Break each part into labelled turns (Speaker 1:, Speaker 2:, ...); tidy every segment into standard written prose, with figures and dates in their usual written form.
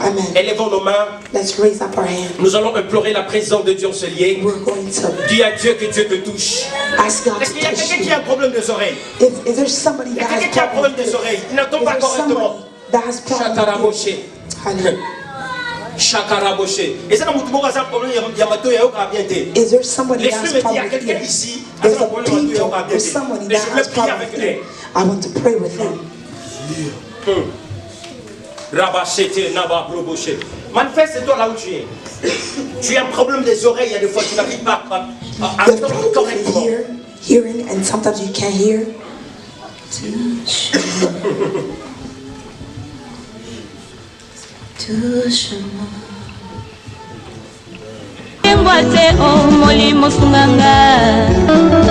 Speaker 1: Amen.
Speaker 2: Élevons nos mains.
Speaker 1: Let's raise up our hands.
Speaker 2: Nous allons implorer la présence de Dieu en ce lieu.
Speaker 1: We're going to
Speaker 2: Dis à Dieu que Dieu te touche.
Speaker 1: ask God
Speaker 2: Est-ce
Speaker 1: to
Speaker 2: qu'il y a
Speaker 1: touch
Speaker 2: quelqu'un qui
Speaker 1: you.
Speaker 2: a un problème des oreilles?
Speaker 1: Is there somebody
Speaker 2: Il y a
Speaker 1: that has
Speaker 2: quelqu'un qui a un problème des oreilles. Il n'entend pas correctement.
Speaker 1: that has problems?
Speaker 2: Chakaraboshe.
Speaker 1: Hallelujah.
Speaker 2: Chakaraboshe. Et ça, dans mon tour, il y a un problème. Il y a un problème.
Speaker 1: Is there somebody that
Speaker 2: L'esprit
Speaker 1: has
Speaker 2: me dit, il y a
Speaker 1: problems
Speaker 2: quelqu'un
Speaker 1: here?
Speaker 2: ici.
Speaker 1: There's a people or somebody
Speaker 2: Et
Speaker 1: that
Speaker 2: je voulais
Speaker 1: has
Speaker 2: prier
Speaker 1: problems
Speaker 2: avec
Speaker 1: here.
Speaker 2: elle.
Speaker 1: I want to pray with them.
Speaker 2: Rabachete, Nababroboshe. Manifeste-toi là où tu es. Tu as un problème des oreilles, il y a des fois tu n'arrives pas à
Speaker 1: You have
Speaker 2: entendre
Speaker 1: problems
Speaker 2: correctement.
Speaker 1: with hearing, and sometimes you can't hear.
Speaker 3: Touche-moi. Emboate o molimo sunganga.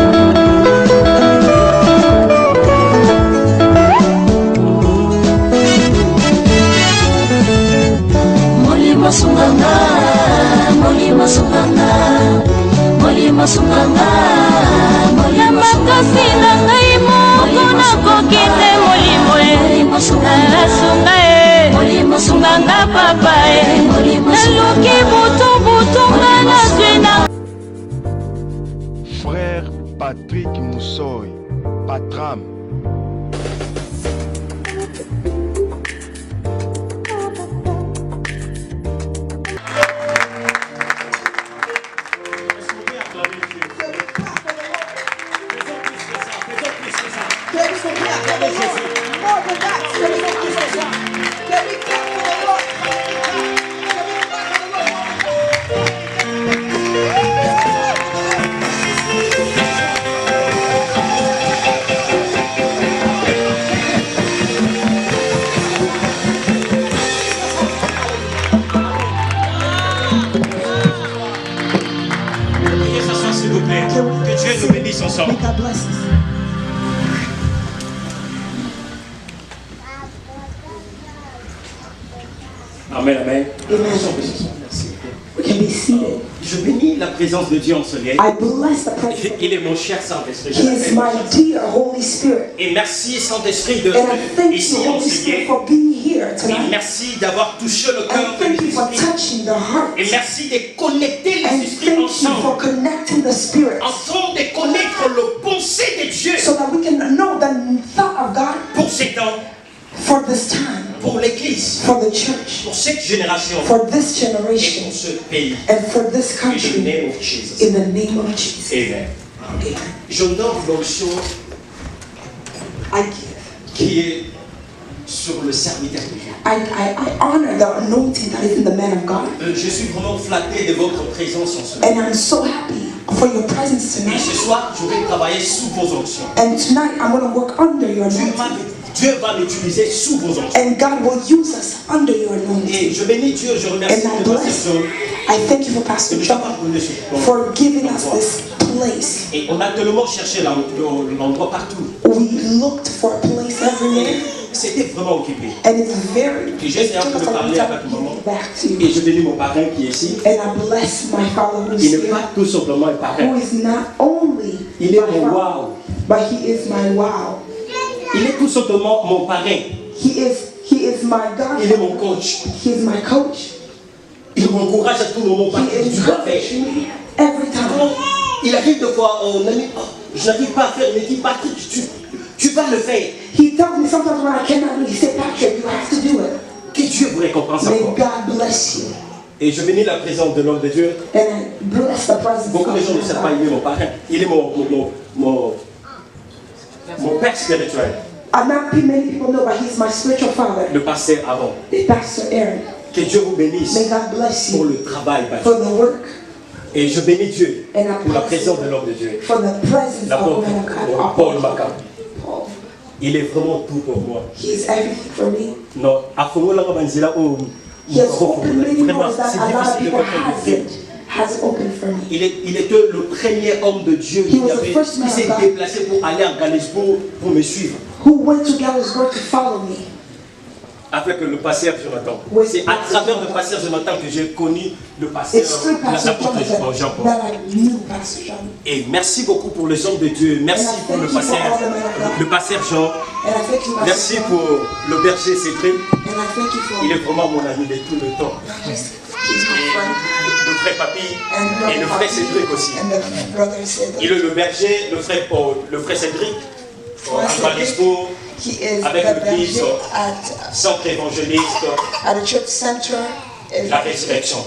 Speaker 3: Molimo sunganga, molimo sunganga, molimo sunganga, molimo sunganga. Mokona kokite molimo e, sunga e, molimo sunganga papa e, naluki butu butu ngana zwina.
Speaker 4: Frère Patrick Moussoy, Patram.
Speaker 2: Que Dieu nous bénisse ensemble.
Speaker 1: May God bless us.
Speaker 2: Amen, amen.
Speaker 1: Amen.
Speaker 2: Merci.
Speaker 1: We can be seated.
Speaker 2: Je bénis la présence de Dieu en ce lieu.
Speaker 1: I bless the presence.
Speaker 2: Il est mon cher Saint-Esprit.
Speaker 1: He is my dear Holy Spirit.
Speaker 2: Et merci Saint-Esprit de
Speaker 1: And I thank
Speaker 2: ici
Speaker 1: you,
Speaker 2: en
Speaker 1: Holy
Speaker 2: ce
Speaker 1: Spirit,
Speaker 2: lieu.
Speaker 1: for being here
Speaker 2: Et
Speaker 1: tonight.
Speaker 2: merci d'avoir touché le
Speaker 1: And
Speaker 2: cœur de
Speaker 1: thank you for
Speaker 2: l'esprit.
Speaker 1: touching the heart.
Speaker 2: Et merci de connecter les
Speaker 1: And
Speaker 2: esprits
Speaker 1: thank you for
Speaker 2: ensemble.
Speaker 1: connecting the spirits
Speaker 2: Afin de connaître le pensée de Dieu
Speaker 1: so that we can know the thought of God
Speaker 2: pour ces temps,
Speaker 1: for this time,
Speaker 2: pour l'Église,
Speaker 1: for the church,
Speaker 2: pour cette génération
Speaker 1: for this
Speaker 2: et
Speaker 1: generation,
Speaker 2: pour ce pays.
Speaker 1: and for this
Speaker 2: In the
Speaker 1: country.
Speaker 2: name of Jesus.
Speaker 1: In the name of Jesus.
Speaker 2: Amen.
Speaker 1: Amen.
Speaker 2: J'honore l'onction
Speaker 1: I give.
Speaker 2: qui est sur le serviteur de Dieu.
Speaker 1: I honor the anointing that is in the man of God.
Speaker 2: Je suis vraiment flatté de votre présence en ce moment.
Speaker 1: And I'm so happy for your presence
Speaker 2: Et
Speaker 1: tonight.
Speaker 2: ce soir, je vais travailler sous vos onctions.
Speaker 1: And tonight I'm going to work under your anointing.
Speaker 2: Dieu va m'utiliser sous vos onctions.
Speaker 1: And God will use us under your anointing.
Speaker 2: Et je bénis Dieu, je remercie
Speaker 1: And I
Speaker 2: de votre
Speaker 1: bless.
Speaker 2: personne
Speaker 1: I thank you for
Speaker 2: de
Speaker 1: Pastor
Speaker 2: nous
Speaker 1: John
Speaker 2: avoir donné ce temps.
Speaker 1: for giving us this place.
Speaker 2: Et on a tellement cherché l'endroit partout.
Speaker 1: We looked for a place everywhere.
Speaker 2: C'était vraiment occupé.
Speaker 1: And it's very
Speaker 2: Et j'ai essayé un peu de parler avec maman. Et je bénis mon parrain qui est ici.
Speaker 1: And I bless my father who's
Speaker 2: Il n'est
Speaker 1: here,
Speaker 2: pas tout simplement un
Speaker 1: who
Speaker 2: parrain.
Speaker 1: is not only
Speaker 2: Il est
Speaker 1: my
Speaker 2: mon
Speaker 1: father,
Speaker 2: wow.
Speaker 1: but he is my wow.
Speaker 2: Il est tout simplement mon parrain.
Speaker 1: He is my God.
Speaker 2: Il est mon coach.
Speaker 1: He is my coach.
Speaker 2: Il m'encourage à tout moment par
Speaker 1: He
Speaker 2: tu dois faire.
Speaker 1: encourages me every time.
Speaker 2: Il arrive de fois, je n'arrive pas à faire, il me dit Patrick, tu vas le faire.
Speaker 1: He tells me sometimes when I cannot do, he said, Patrick, you have to do it.
Speaker 2: Que Dieu vous récompense
Speaker 1: May
Speaker 2: encore.
Speaker 1: God bless you.
Speaker 2: Et je bénis la présence de l'homme de Dieu.
Speaker 1: And I bless the presence
Speaker 2: Beaucoup de gens ne
Speaker 1: of
Speaker 2: savent pas, il est mon parrain. Il est mon père spirituel.
Speaker 1: Not many people know, but he's my spiritual father,
Speaker 2: Le pasteur avant.
Speaker 1: Pastor Aaron.
Speaker 2: Que Dieu vous bénisse
Speaker 1: May God bless
Speaker 2: pour
Speaker 1: you
Speaker 2: le travail.
Speaker 1: for the work
Speaker 2: Et je bénis Dieu
Speaker 1: and I
Speaker 2: pour la
Speaker 1: bless
Speaker 2: présence
Speaker 1: you
Speaker 2: de l'homme de Dieu.
Speaker 1: for the presence of the man of God.
Speaker 2: Paul Macam.
Speaker 1: Paul.
Speaker 2: Il est vraiment tout pour moi.
Speaker 1: He is everything for me.
Speaker 2: Non, à Fongola Banzila,
Speaker 1: He has opened many
Speaker 2: vraiment,
Speaker 1: doors that
Speaker 2: c'est
Speaker 1: a lot of
Speaker 2: difficile de
Speaker 1: people
Speaker 2: comprendre.
Speaker 1: has opened for me.
Speaker 2: Il était le premier homme de Dieu
Speaker 1: He
Speaker 2: qui
Speaker 1: was the first man of
Speaker 2: s'est
Speaker 1: God.
Speaker 2: déplacé pour aller à Galesbourg pour me suivre.
Speaker 1: Who went to Galesburg to follow me.
Speaker 2: avec le pasteur Jonathan. C'est à travers le pasteur Jonathan que j'ai connu le pasteur
Speaker 1: It's through Pastor
Speaker 2: l'apôtre
Speaker 1: Jonathan
Speaker 2: Jean-Paul.
Speaker 1: that I knew Pastor John.
Speaker 2: Et merci beaucoup pour les hommes de Dieu. Merci pour le pasteur Jean.
Speaker 1: And I thank you,
Speaker 2: Merci
Speaker 1: Pastor
Speaker 2: pour le berger Cédric.
Speaker 1: John. And I thank you for
Speaker 2: Il est vraiment mon ami de tout le temps.
Speaker 1: he's my friend.
Speaker 2: Le frère Papi et le frère Cédric aussi.
Speaker 1: And the brother said
Speaker 2: Il est le berger, le frère Cédric, à Lisbourg,
Speaker 1: he is
Speaker 2: avec
Speaker 1: the
Speaker 2: l'église,
Speaker 1: berger at
Speaker 2: centre évangéliste,
Speaker 1: the church center.
Speaker 2: la résurrection.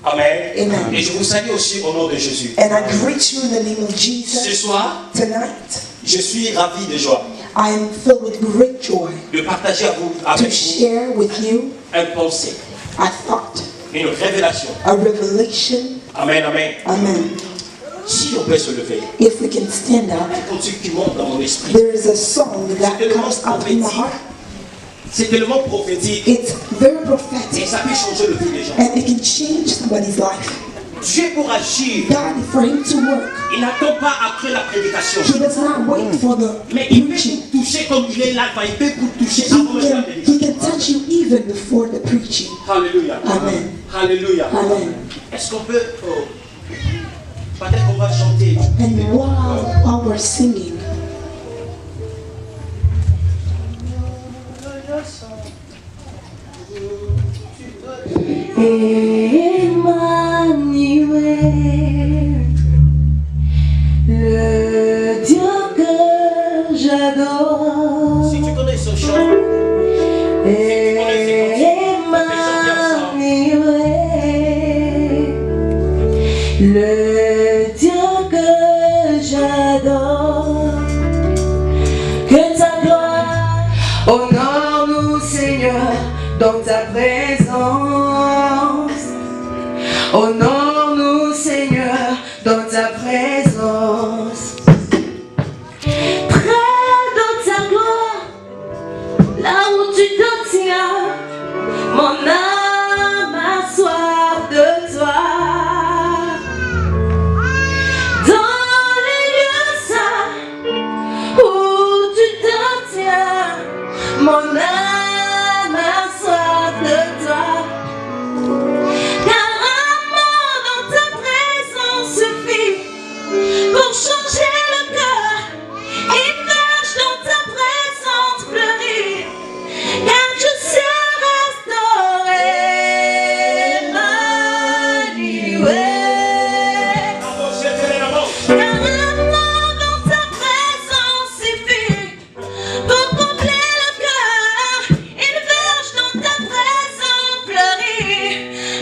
Speaker 2: Amen.
Speaker 1: Amen.
Speaker 2: Et je vous salue aussi au nom de Jésus.
Speaker 1: And I greet you in the name of
Speaker 2: Ce
Speaker 1: Jesus
Speaker 2: soir,
Speaker 1: tonight.
Speaker 2: je suis ravi de joie
Speaker 1: I am filled with great joy
Speaker 2: de partager
Speaker 1: to
Speaker 2: avec vous
Speaker 1: share with you
Speaker 2: un pensée,
Speaker 1: a thought,
Speaker 2: une révélation.
Speaker 1: a revelation.
Speaker 2: Amen, amen.
Speaker 1: Amen.
Speaker 2: Si on peut se lever,
Speaker 1: If we can stand up,
Speaker 2: un truc qui monte dans mon esprit.
Speaker 1: there is a song that comes up in my heart.
Speaker 2: C'est tellement prophétique
Speaker 1: It's very
Speaker 2: et
Speaker 1: prophetic
Speaker 2: ça peut changer le vie des gens.
Speaker 1: and it can change somebody's life.
Speaker 2: Dieu pour agir,
Speaker 1: God, for Him to work,
Speaker 2: il n'attend pas après la prédication.
Speaker 1: He does not wait for the
Speaker 2: Mais il peut
Speaker 1: preaching.
Speaker 2: vous toucher comme il est là, il peut vous toucher
Speaker 1: He
Speaker 2: avant même la
Speaker 1: can
Speaker 2: prédication.
Speaker 1: touch you even before the preaching.
Speaker 2: Alléluia.
Speaker 1: Amen.
Speaker 2: Alléluia.
Speaker 1: Amen.
Speaker 2: Est-ce qu'on peut... peut-être qu'on va chanter.
Speaker 1: And while we're singing,
Speaker 3: Emmanuel, le Dieu que j'adore.
Speaker 2: Si tu connais ce chant,
Speaker 3: Emmanuel, le Dieu que j'adore. Que ta gloire honore-nous, Seigneur, dans ta présence. Honore-nous, Seigneur, dans ta présence. Près de ta gloire, là où tu te tiens, mon âme a soif de toi. Dans les lieux saints où tu te tiens, mon âme a soif de toi. Car un mot dans ta présence suffit pour changer le cœur. Une vache dans ta présence fleurit, car je sais restaurer. Emmanuel. Car un mot dans ta présence suffit pour combler le cœur. Une verge dans ta présence fleurit,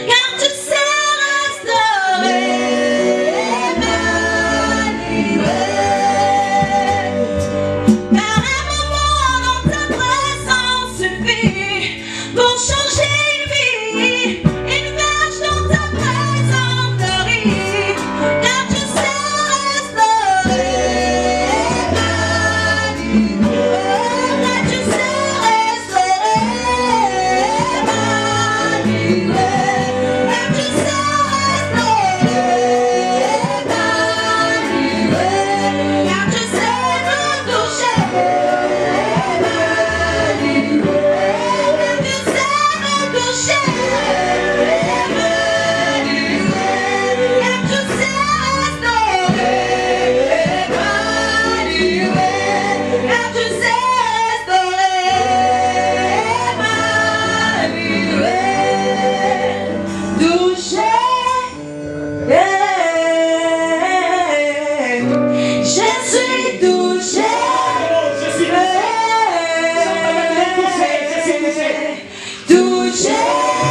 Speaker 3: car tu sais restaurer. Emmanuel. Car un moment dans ta présence suffit pour changer une vie. Une verge dans ta présence fleurit, car tu sais restaurer. Emmanuel, car tu sais restaurer. Emmanuel, car tu sais restaurer. Emmanuel, car tu sais nous toucher. Emmanuel, car tu sais nous toucher. Emmanuel, car tu sais restaurer. Emmanuel, car tu sais restaurer. Emmanuel, toucher. Je suis touché. Touché.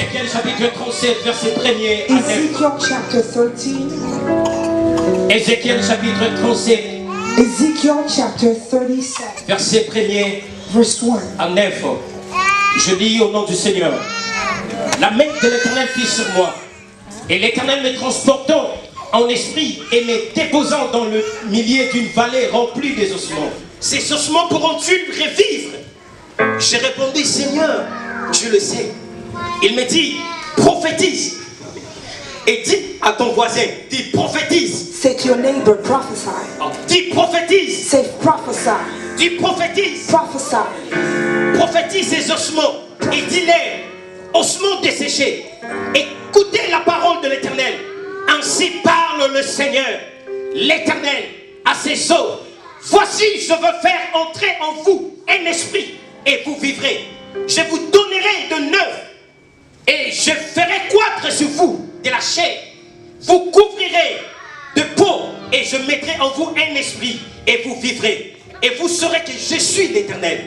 Speaker 2: Ézéchiel chapitre 37, verset 1er à 9.
Speaker 1: Ezekiel chapter 13.
Speaker 2: Ézéchiel chapitre 37,
Speaker 1: Ezekiel chapter 37,
Speaker 2: verset 1er
Speaker 1: verse 1.
Speaker 2: à 9. Je lis au nom du Seigneur. La main de l'Éternel fut sur moi, et l'Éternel me transportant en esprit et me déposant dans le milieu d'une vallée remplie des ossements. Ces ossements pourront-ils revivre? J'ai répondu, Seigneur, tu le sais. Il me dit, prophétise. Et dis à ton voisin, dis prophétise.
Speaker 1: Say to your neighbor, prophesy.
Speaker 2: Dis prophétise.
Speaker 1: Say prophesy.
Speaker 2: Dis prophétise.
Speaker 1: Prophesy.
Speaker 2: Prophétise ces ossements et dis-les, ossements desséchés, écoutez la parole de l'Éternel. Ainsi parle le Seigneur, l'Éternel, à ses eaux. Voici, je veux faire entrer en vous un esprit et vous vivrez. Je vous donnerai de neuf et je ferai croître sur vous de la chair. Vous couvrirez de peau et je mettrai en vous un esprit et vous vivrez. Et vous saurez que je suis l'Éternel.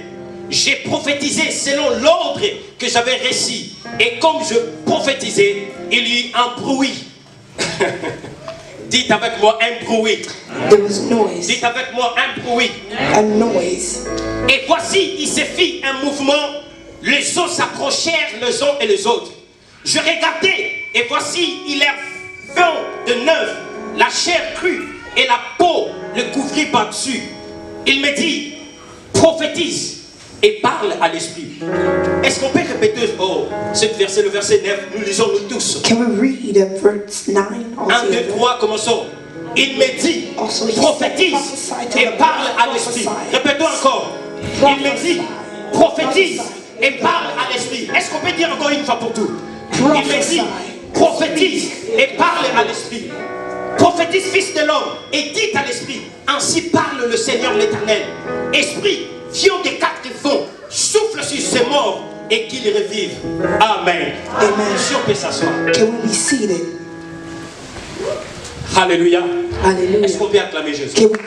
Speaker 2: J'ai prophétisé selon l'ordre que j'avais reçu. Et comme je prophétisais, il y eut un bruit. Dites avec moi un bruit.
Speaker 1: There was noise.
Speaker 2: Dites avec moi un bruit.
Speaker 1: A noise.
Speaker 2: Et voici, il se fit un mouvement. Les os s'approchèrent les uns et les autres. Je regardais et voici, il est vent de neuf. La chair crue et la peau le couvrit par-dessus. Il me dit, prophétise et parle à l'esprit. Est-ce qu'on peut répéter cette verset, le verset 9, nous lisons nous tous.
Speaker 1: Can we read verse 9?
Speaker 2: 1, 2, 3, commençons. Il me dit, prophétise et parle à l'esprit. Répétons encore. Il me dit, prophétise et parle à l'esprit. Est-ce qu'on peut dire encore une fois pour tout? Il me dit, prophétise et parle à l'esprit. Prophétise, fils de l'homme, et dites à l'esprit, ainsi parle le Seigneur l'Éternel. Esprit, viens des quatre vents, souffle sur ces morts et qu'ils revivent. Amen.
Speaker 1: Amen.
Speaker 2: Si on peut s'asseoir.
Speaker 1: Can we be seated?
Speaker 2: Alléluia.
Speaker 1: Hallelujah.
Speaker 2: Est-ce qu'on peut acclamer Jésus?
Speaker 1: Can we,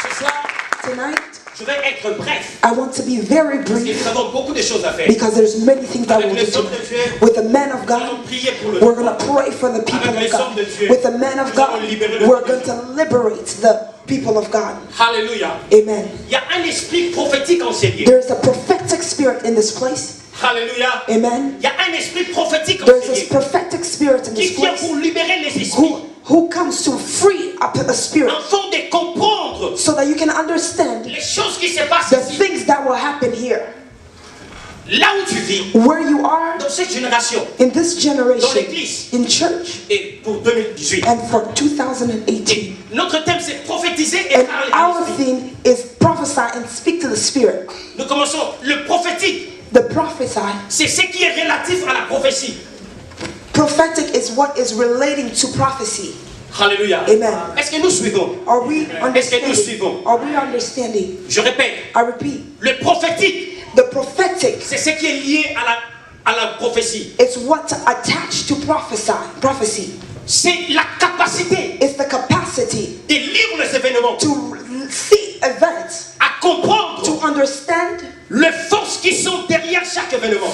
Speaker 2: Ce soir,
Speaker 1: tonight,
Speaker 2: je vais être bref.
Speaker 1: I want to be very
Speaker 2: Parce que
Speaker 1: brief
Speaker 2: nous avons beaucoup de choses à faire.
Speaker 1: because there's many things that
Speaker 2: Avec
Speaker 1: we
Speaker 2: les
Speaker 1: need to
Speaker 2: hommes
Speaker 1: do.
Speaker 2: de Dieu,
Speaker 1: With the men of
Speaker 2: nous
Speaker 1: God,
Speaker 2: allons prier pour le
Speaker 1: we're going to pray for the people
Speaker 2: Avec
Speaker 1: of
Speaker 2: les
Speaker 1: God.
Speaker 2: hommes de Dieu,
Speaker 1: With the men of
Speaker 2: nous
Speaker 1: God,
Speaker 2: allons libérer le
Speaker 1: we're
Speaker 2: peuple.
Speaker 1: going to liberate the people of God.
Speaker 2: Alléluia.
Speaker 1: Amen.
Speaker 2: Il y a un esprit prophétique en ces lieux.
Speaker 1: There's a prophetic spirit in this place.
Speaker 2: Alléluia.
Speaker 1: Amen.
Speaker 2: Il y a un esprit prophétique en
Speaker 1: There's
Speaker 2: ces
Speaker 1: this
Speaker 2: lieux
Speaker 1: prophetic spirit in
Speaker 2: qui
Speaker 1: this
Speaker 2: vient
Speaker 1: place
Speaker 2: pour libérer les esprits
Speaker 1: who comes to free up a spirit
Speaker 2: afin de comprendre
Speaker 1: so that you can understand
Speaker 2: les choses qui se passent
Speaker 1: the
Speaker 2: ici.
Speaker 1: things that will happen here.
Speaker 2: Là où tu vis,
Speaker 1: Where you are
Speaker 2: dans cette génération
Speaker 1: in this generation,
Speaker 2: l'église.
Speaker 1: in church,
Speaker 2: et pour 2018.
Speaker 1: and for 2018.
Speaker 2: Notre thème c'est prophétiser et
Speaker 1: And
Speaker 2: parler à
Speaker 1: our
Speaker 2: l'esprit.
Speaker 1: theme is prophesy and speak to the spirit.
Speaker 2: Nous commençons. Le prophétique,
Speaker 1: The prophesy,
Speaker 2: c'est ce qui est relatif à la prophétie.
Speaker 1: prophetic is what is relating to prophecy.
Speaker 2: Alléluia.
Speaker 1: Amen.
Speaker 2: Est-ce que nous suivons?
Speaker 1: Are we
Speaker 2: Est-ce que nous
Speaker 1: understanding?
Speaker 2: suivons?
Speaker 1: Are we understanding?
Speaker 2: Je répète.
Speaker 1: I repeat,
Speaker 2: Le prophétique,
Speaker 1: the prophetic
Speaker 2: c'est ce qui est lié à la prophétie.
Speaker 1: is what's attached to prophecy.
Speaker 2: C'est la capacité
Speaker 1: It's the capacity
Speaker 2: de lire les événements,
Speaker 1: to see events,
Speaker 2: à comprendre
Speaker 1: to understand
Speaker 2: les forces qui sont derrière chaque événement.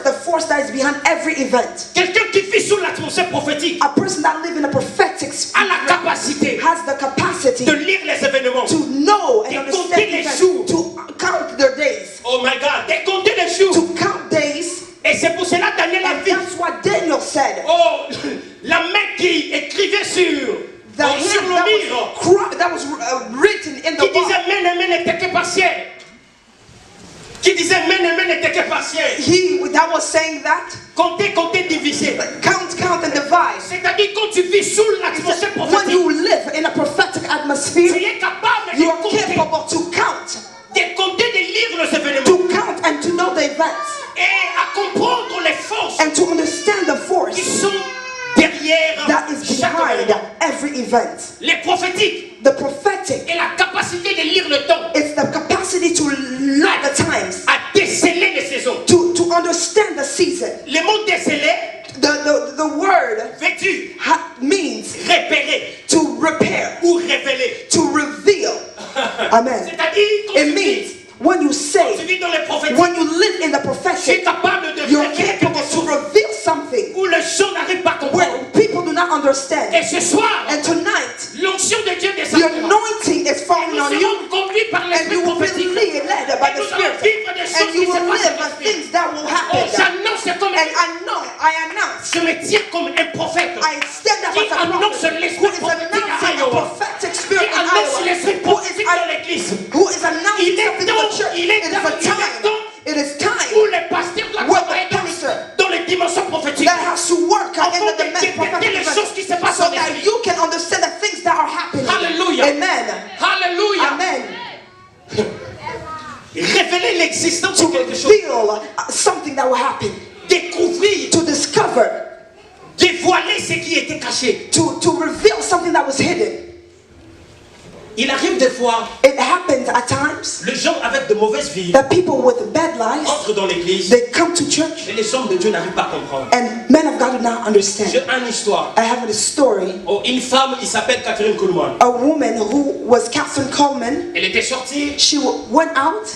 Speaker 1: the force that is behind every event.
Speaker 2: Quelqu'un qui vit sous l'atmosphère prophétique
Speaker 1: A person that lives in a prophetic
Speaker 2: a
Speaker 1: spirit
Speaker 2: la capacité
Speaker 1: has the capacity
Speaker 2: de lire les événements.
Speaker 1: to know and
Speaker 2: Et
Speaker 1: understand
Speaker 2: compter les
Speaker 1: events,
Speaker 2: jours.
Speaker 1: to count their days,
Speaker 2: Oh my God, de compter les jours.
Speaker 1: to count days.
Speaker 2: Et c'est pour cela Daniel a
Speaker 1: And
Speaker 2: dit,
Speaker 1: that's what Daniel said.
Speaker 2: oh, la main qui écrivait sur
Speaker 1: The hand
Speaker 2: sur le mur,
Speaker 1: that was written in the
Speaker 2: qui disait
Speaker 1: wall.
Speaker 2: men n'était que partiel. Qui disait men n'était que partiel.
Speaker 1: He that was saying that.
Speaker 2: Compter, diviser.
Speaker 1: Count and divide.
Speaker 2: C'est-à-dire quand tu vis sous l'atmosphère
Speaker 1: When
Speaker 2: prophétique,
Speaker 1: you live in a prophetic
Speaker 2: tu
Speaker 1: atmosphere,
Speaker 2: es capable
Speaker 1: you are
Speaker 2: de compter,
Speaker 1: capable to count,
Speaker 2: de lire les événements
Speaker 1: to count and to know the events,
Speaker 2: et à comprendre les forces
Speaker 1: and to understand the
Speaker 2: qui
Speaker 1: force
Speaker 2: sont derrière
Speaker 1: that is
Speaker 2: chaque
Speaker 1: behind
Speaker 2: événement.
Speaker 1: every event.
Speaker 2: Les prophétiques
Speaker 1: The prophetic
Speaker 2: et la capacité de lire le temps,
Speaker 1: is the capacity to know the times,
Speaker 2: à déceler les saisons.
Speaker 1: to understand the season.
Speaker 2: Le mot déceler,
Speaker 1: The word
Speaker 2: vêtu,
Speaker 1: means
Speaker 2: repérer
Speaker 1: to repair,
Speaker 2: ou révéler.
Speaker 1: to reveal. Amen.
Speaker 2: C'est-à-dire quand
Speaker 1: It
Speaker 2: tu
Speaker 1: means
Speaker 2: vis,
Speaker 1: when you
Speaker 2: tu
Speaker 1: say,
Speaker 2: vis dans les prophétiques,
Speaker 1: when you live live in the
Speaker 2: tu es
Speaker 1: prophetic,
Speaker 2: capable de
Speaker 1: you're
Speaker 2: révéler
Speaker 1: capable
Speaker 2: quelque
Speaker 1: to
Speaker 2: chose
Speaker 1: reveal something
Speaker 2: où les gens n'arrivent pas à comprendre.
Speaker 1: where people do not understand.
Speaker 2: Et ce soir,
Speaker 1: And tonight,
Speaker 2: l'onction de Dieu
Speaker 1: the
Speaker 2: descendra.
Speaker 1: anointing is falling
Speaker 2: Nous
Speaker 1: on you,
Speaker 2: serons conduits par
Speaker 1: and
Speaker 2: l'esprit
Speaker 1: you will be
Speaker 2: prophétique.
Speaker 1: led by
Speaker 2: Et
Speaker 1: the
Speaker 2: nous allons
Speaker 1: Spirit,
Speaker 2: vivre des choses
Speaker 1: and
Speaker 2: qui
Speaker 1: you
Speaker 2: se
Speaker 1: will
Speaker 2: passent
Speaker 1: live
Speaker 2: dans
Speaker 1: the
Speaker 2: l'esprit.
Speaker 1: things that will
Speaker 2: Oh,
Speaker 1: happen.
Speaker 2: j'annonce comme
Speaker 1: And I announce,
Speaker 2: je me tiens comme un prophète
Speaker 1: I stand up
Speaker 2: qui
Speaker 1: as a
Speaker 2: annonce
Speaker 1: prophet
Speaker 2: l'esprit
Speaker 1: who is
Speaker 2: prophétique à
Speaker 1: announcing a
Speaker 2: Iowa,
Speaker 1: prophetic
Speaker 2: qui
Speaker 1: spirit in
Speaker 2: annonce
Speaker 1: Iowa,
Speaker 2: l'esprit prophétique dans l'église.
Speaker 1: who is announcing
Speaker 2: Il est
Speaker 1: something to
Speaker 2: temps,
Speaker 1: the church.
Speaker 2: il est
Speaker 1: It is
Speaker 2: temps,
Speaker 1: a
Speaker 2: il est
Speaker 1: time.
Speaker 2: temps
Speaker 1: It is time
Speaker 2: où les pasteurs doivent
Speaker 1: What
Speaker 2: travailler
Speaker 1: the pastor
Speaker 2: dans les dimensions prophétiques.
Speaker 1: that has to work
Speaker 2: Afin
Speaker 1: in the
Speaker 2: de
Speaker 1: prophetic
Speaker 2: détecter les choses qui se passent
Speaker 1: so
Speaker 2: dans
Speaker 1: that
Speaker 2: l'esprit.
Speaker 1: you can understand the things that are happening.
Speaker 2: Hallelujah.
Speaker 1: Amen.
Speaker 2: Alléluia.
Speaker 1: Amen.
Speaker 2: Révéler l'existence
Speaker 1: To
Speaker 2: de quelque chose.
Speaker 1: reveal something that will happen.
Speaker 2: Découvrir,
Speaker 1: To discover.
Speaker 2: dévoiler ce qui était caché.
Speaker 1: To reveal something that was hidden.
Speaker 2: Il arrive des fois,
Speaker 1: It happens at times
Speaker 2: les gens avec de mauvaises vies
Speaker 1: that people with bad lives,
Speaker 2: entrent dans l'église
Speaker 1: they come to church
Speaker 2: et les hommes de Dieu n'arrivent pas à comprendre.
Speaker 1: and men of God do not
Speaker 2: J'ai
Speaker 1: understand.
Speaker 2: une histoire.
Speaker 1: I have a story.
Speaker 2: Oh, une femme, il s'appelle Catherine Kuhlman.
Speaker 1: A woman who was Catherine Coleman,
Speaker 2: Elle était sortie
Speaker 1: she went out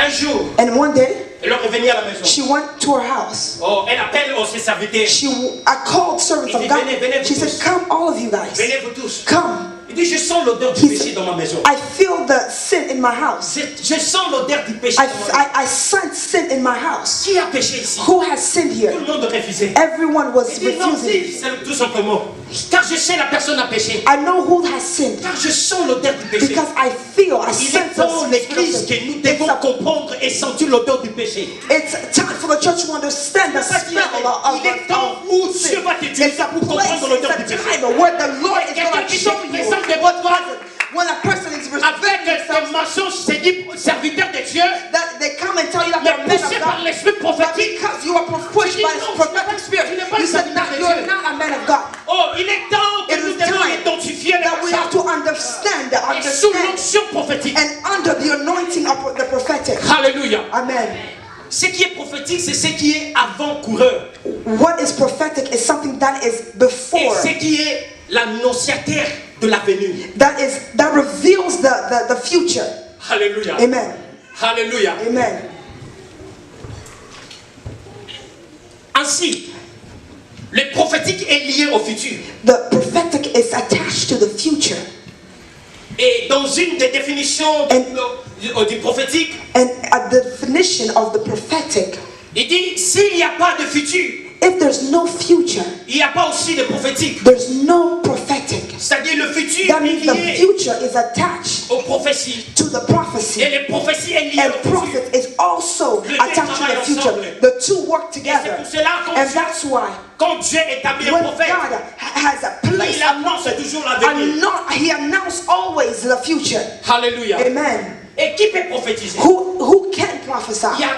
Speaker 2: un jour.
Speaker 1: and one day
Speaker 2: Elle est revenue à la maison.
Speaker 1: she went to her house.
Speaker 2: Oh, elle appelle ses serviteurs.
Speaker 1: I called servants of God.
Speaker 2: Venez,
Speaker 1: She
Speaker 2: vous
Speaker 1: said,
Speaker 2: tous.
Speaker 1: come all of you guys.
Speaker 2: Venez vous tous.
Speaker 1: Come.
Speaker 2: Il dit, je sens l'odeur du
Speaker 1: He
Speaker 2: péché
Speaker 1: said,
Speaker 2: dans ma maison.
Speaker 1: I feel the sin in my house.
Speaker 2: Je sens l'odeur du péché dans ma maison.
Speaker 1: I sense sin in my house.
Speaker 2: Qui a péché ici?
Speaker 1: Who has sinned
Speaker 2: Tout
Speaker 1: here?
Speaker 2: le monde refusait.
Speaker 1: Everyone was
Speaker 2: Il dit, non,
Speaker 1: refusing.
Speaker 2: si, c'est tout simplement. Car je sais la personne a péché.
Speaker 1: I know who has sinned
Speaker 2: Car je sens l'odeur du péché.
Speaker 1: because I feel, I
Speaker 2: Il est
Speaker 1: sense
Speaker 2: dans
Speaker 1: the
Speaker 2: l'église que nous devons
Speaker 1: It's
Speaker 2: comprendre et sentir l'odeur du péché.
Speaker 1: time for the church to understand the smell
Speaker 2: Il est temps où Dieu va t'utiliser
Speaker 1: It's a
Speaker 2: pour
Speaker 1: place,
Speaker 2: comprendre l'odeur du
Speaker 1: it's a
Speaker 2: péché.
Speaker 1: time where the Lord is
Speaker 2: Quelqu'un
Speaker 1: going to
Speaker 2: qui
Speaker 1: show
Speaker 2: se
Speaker 1: you
Speaker 2: présente devant toi
Speaker 1: when a person is
Speaker 2: avec des mensonges, c'est dit serviteur de Dieu,
Speaker 1: that they come and tell you that
Speaker 2: mais
Speaker 1: they're men of
Speaker 2: poussé par
Speaker 1: God.
Speaker 2: l'esprit
Speaker 1: But
Speaker 2: prophétique.
Speaker 1: because you are pushed by the prophetic spirit, you said that you are not a man of God.
Speaker 2: Oh, il est temps que
Speaker 1: It
Speaker 2: nous
Speaker 1: is
Speaker 2: devons
Speaker 1: time
Speaker 2: identifier les
Speaker 1: that we have
Speaker 2: personnes
Speaker 1: to understand,
Speaker 2: et sous l'onction prophétique.
Speaker 1: and under the anointing of the prophetic.
Speaker 2: Alléluia.
Speaker 1: Amen.
Speaker 2: Ce qui est prophétique, c'est ce qui est avant-coureur.
Speaker 1: What is prophetic is something that is
Speaker 2: Et
Speaker 1: before,
Speaker 2: ce qui est l'annonciateur de l'avenir.
Speaker 1: that reveals the future.
Speaker 2: Alléluia.
Speaker 1: Amen.
Speaker 2: Alléluia.
Speaker 1: Amen.
Speaker 2: Ainsi, le prophétique est lié au futur.
Speaker 1: The prophetic is attached to the future.
Speaker 2: Et dans une des définitions du prophétique,
Speaker 1: And a definition of the prophetic,
Speaker 2: il dit s'il n'y a pas de futur,
Speaker 1: if there's no future,
Speaker 2: il n'y a pas aussi de prophétique.
Speaker 1: there's no prophetic.
Speaker 2: C'est-à-dire le futur
Speaker 1: That
Speaker 2: est
Speaker 1: means the
Speaker 2: lié
Speaker 1: future is attached
Speaker 2: aux prophéties.
Speaker 1: to the prophecy.
Speaker 2: Et les prophéties est lié
Speaker 1: And
Speaker 2: au futur.
Speaker 1: prophet is also
Speaker 2: Les deux
Speaker 1: attached to
Speaker 2: travaillent
Speaker 1: the future.
Speaker 2: ensemble.
Speaker 1: The two work
Speaker 2: Et c'est
Speaker 1: together.
Speaker 2: pour cela
Speaker 1: And that's why
Speaker 2: quand Dieu établit un
Speaker 1: when
Speaker 2: prophète,
Speaker 1: God has a place,
Speaker 2: il annonce toujours l'avenir.
Speaker 1: he announced always the future.
Speaker 2: Alléluia.
Speaker 1: Amen.
Speaker 2: Et qui peut prophétiser?
Speaker 1: Who can prophesy?
Speaker 2: Il y a,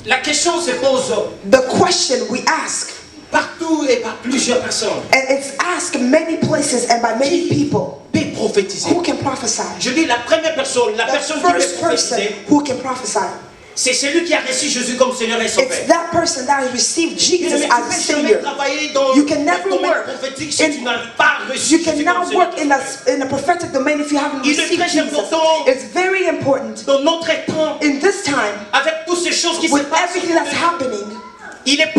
Speaker 2: la question se pose
Speaker 1: The question we ask,
Speaker 2: partout et par plusieurs personnes.
Speaker 1: and it's asked many places and by many people,
Speaker 2: Peut prophétiser.
Speaker 1: who can prophesy?
Speaker 2: Je dis la première personne, la
Speaker 1: The
Speaker 2: personne qui peut
Speaker 1: first person
Speaker 2: prophétiser,
Speaker 1: who can prophesy.
Speaker 2: c'est celui qui a reçu Jésus comme Seigneur et Sauveur.
Speaker 1: It's that person that has received Jesus
Speaker 2: Mais tu
Speaker 1: as a
Speaker 2: ne peux jamais
Speaker 1: Savior.
Speaker 2: travailler dans
Speaker 1: You can
Speaker 2: le
Speaker 1: never
Speaker 2: domaine
Speaker 1: work
Speaker 2: prophétique si
Speaker 1: in-
Speaker 2: tu n'as pas reçu
Speaker 1: You
Speaker 2: Jésus comme
Speaker 1: cannot
Speaker 2: Seigneur
Speaker 1: work
Speaker 2: et
Speaker 1: in
Speaker 2: Sauveur.
Speaker 1: a prophetic domain if you haven't
Speaker 2: Il est
Speaker 1: received
Speaker 2: très
Speaker 1: Jesus.
Speaker 2: important.
Speaker 1: It's very important
Speaker 2: Dans notre temps,
Speaker 1: in this time,
Speaker 2: avec toutes ces choses qui se
Speaker 1: with
Speaker 2: passent,
Speaker 1: everything that's happening,
Speaker 2: il est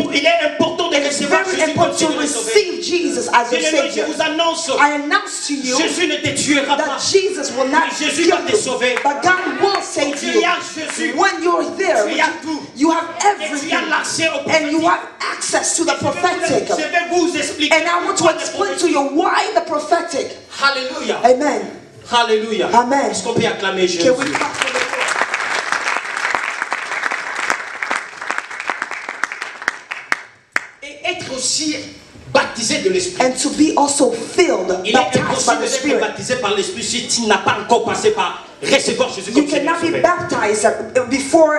Speaker 2: important de recevoir
Speaker 1: very
Speaker 2: Jésus comme
Speaker 1: important to
Speaker 2: Seigneur et Sauveur.
Speaker 1: receive Jesus as your
Speaker 2: Bien-aimé, je
Speaker 1: Savior.
Speaker 2: vous annonce,
Speaker 1: I announce to you
Speaker 2: Jésus ne te tuera pas.
Speaker 1: that Jesus will not
Speaker 2: Mais Jésus
Speaker 1: kill
Speaker 2: va te
Speaker 1: you,
Speaker 2: sauver.
Speaker 1: but God will save
Speaker 2: Tu
Speaker 1: you.
Speaker 2: as Jésus.
Speaker 1: When you're there,
Speaker 2: Tu as tout.
Speaker 1: you have
Speaker 2: Et tu as
Speaker 1: everything,
Speaker 2: l'accès au
Speaker 1: and you
Speaker 2: prophétique.
Speaker 1: have access to the prophetic.
Speaker 2: Je vais vous expliquer.
Speaker 1: And I want to
Speaker 2: pourquoi le
Speaker 1: explain to
Speaker 2: prophétique.
Speaker 1: you why the prophetic.
Speaker 2: Alléluia.
Speaker 1: Amen.
Speaker 2: Alléluia.
Speaker 1: Amen.
Speaker 2: Est-ce qu'on peut acclamer Jésus?
Speaker 1: Can we clap for the Lord?
Speaker 2: Et être aussi baptisé de l'Esprit.
Speaker 1: And to be also filled,
Speaker 2: Il est
Speaker 1: baptized by
Speaker 2: impossible
Speaker 1: the
Speaker 2: d'être
Speaker 1: Spirit.
Speaker 2: baptisé par l'Esprit si tu n'as pas encore passé par recevoir Jésus
Speaker 1: You
Speaker 2: comme Seigneur.
Speaker 1: cannot be
Speaker 2: Sauveur.
Speaker 1: baptized before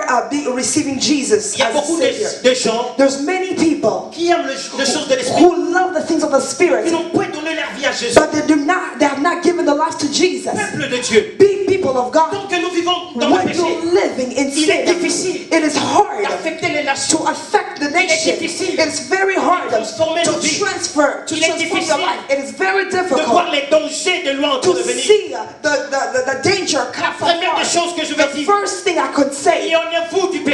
Speaker 1: receiving Jesus
Speaker 2: Il y a
Speaker 1: as a
Speaker 2: beaucoup
Speaker 1: Savior.
Speaker 2: de gens
Speaker 1: There's many people
Speaker 2: qui aiment les choses de l'Esprit.
Speaker 1: who love the things of the
Speaker 2: Ils
Speaker 1: Spirit,
Speaker 2: n'ont pas donné leur vie à Jésus.
Speaker 1: but they have not given the life to Jesus.
Speaker 2: Peuple de Dieu.
Speaker 1: Be people of God.
Speaker 2: Tant que nous vivons dans le
Speaker 1: When
Speaker 2: péché,
Speaker 1: you're living in
Speaker 2: il est
Speaker 1: sin,
Speaker 2: difficile
Speaker 1: it is hard
Speaker 2: d'affecter les nations.
Speaker 1: to affect the nation.
Speaker 2: difficile
Speaker 1: It's very hard
Speaker 2: transformer nos vies.
Speaker 1: to transform
Speaker 2: Il est
Speaker 1: your
Speaker 2: difficile
Speaker 1: life. It is very
Speaker 2: de
Speaker 1: difficult
Speaker 2: voir les dangers de loin
Speaker 1: to
Speaker 2: revenir.
Speaker 1: see the danger come
Speaker 2: La
Speaker 1: from
Speaker 2: première
Speaker 1: far.
Speaker 2: des choses que je vais
Speaker 1: The
Speaker 2: dire,
Speaker 1: first thing I could
Speaker 2: il
Speaker 1: say,
Speaker 2: y en a vous du péché.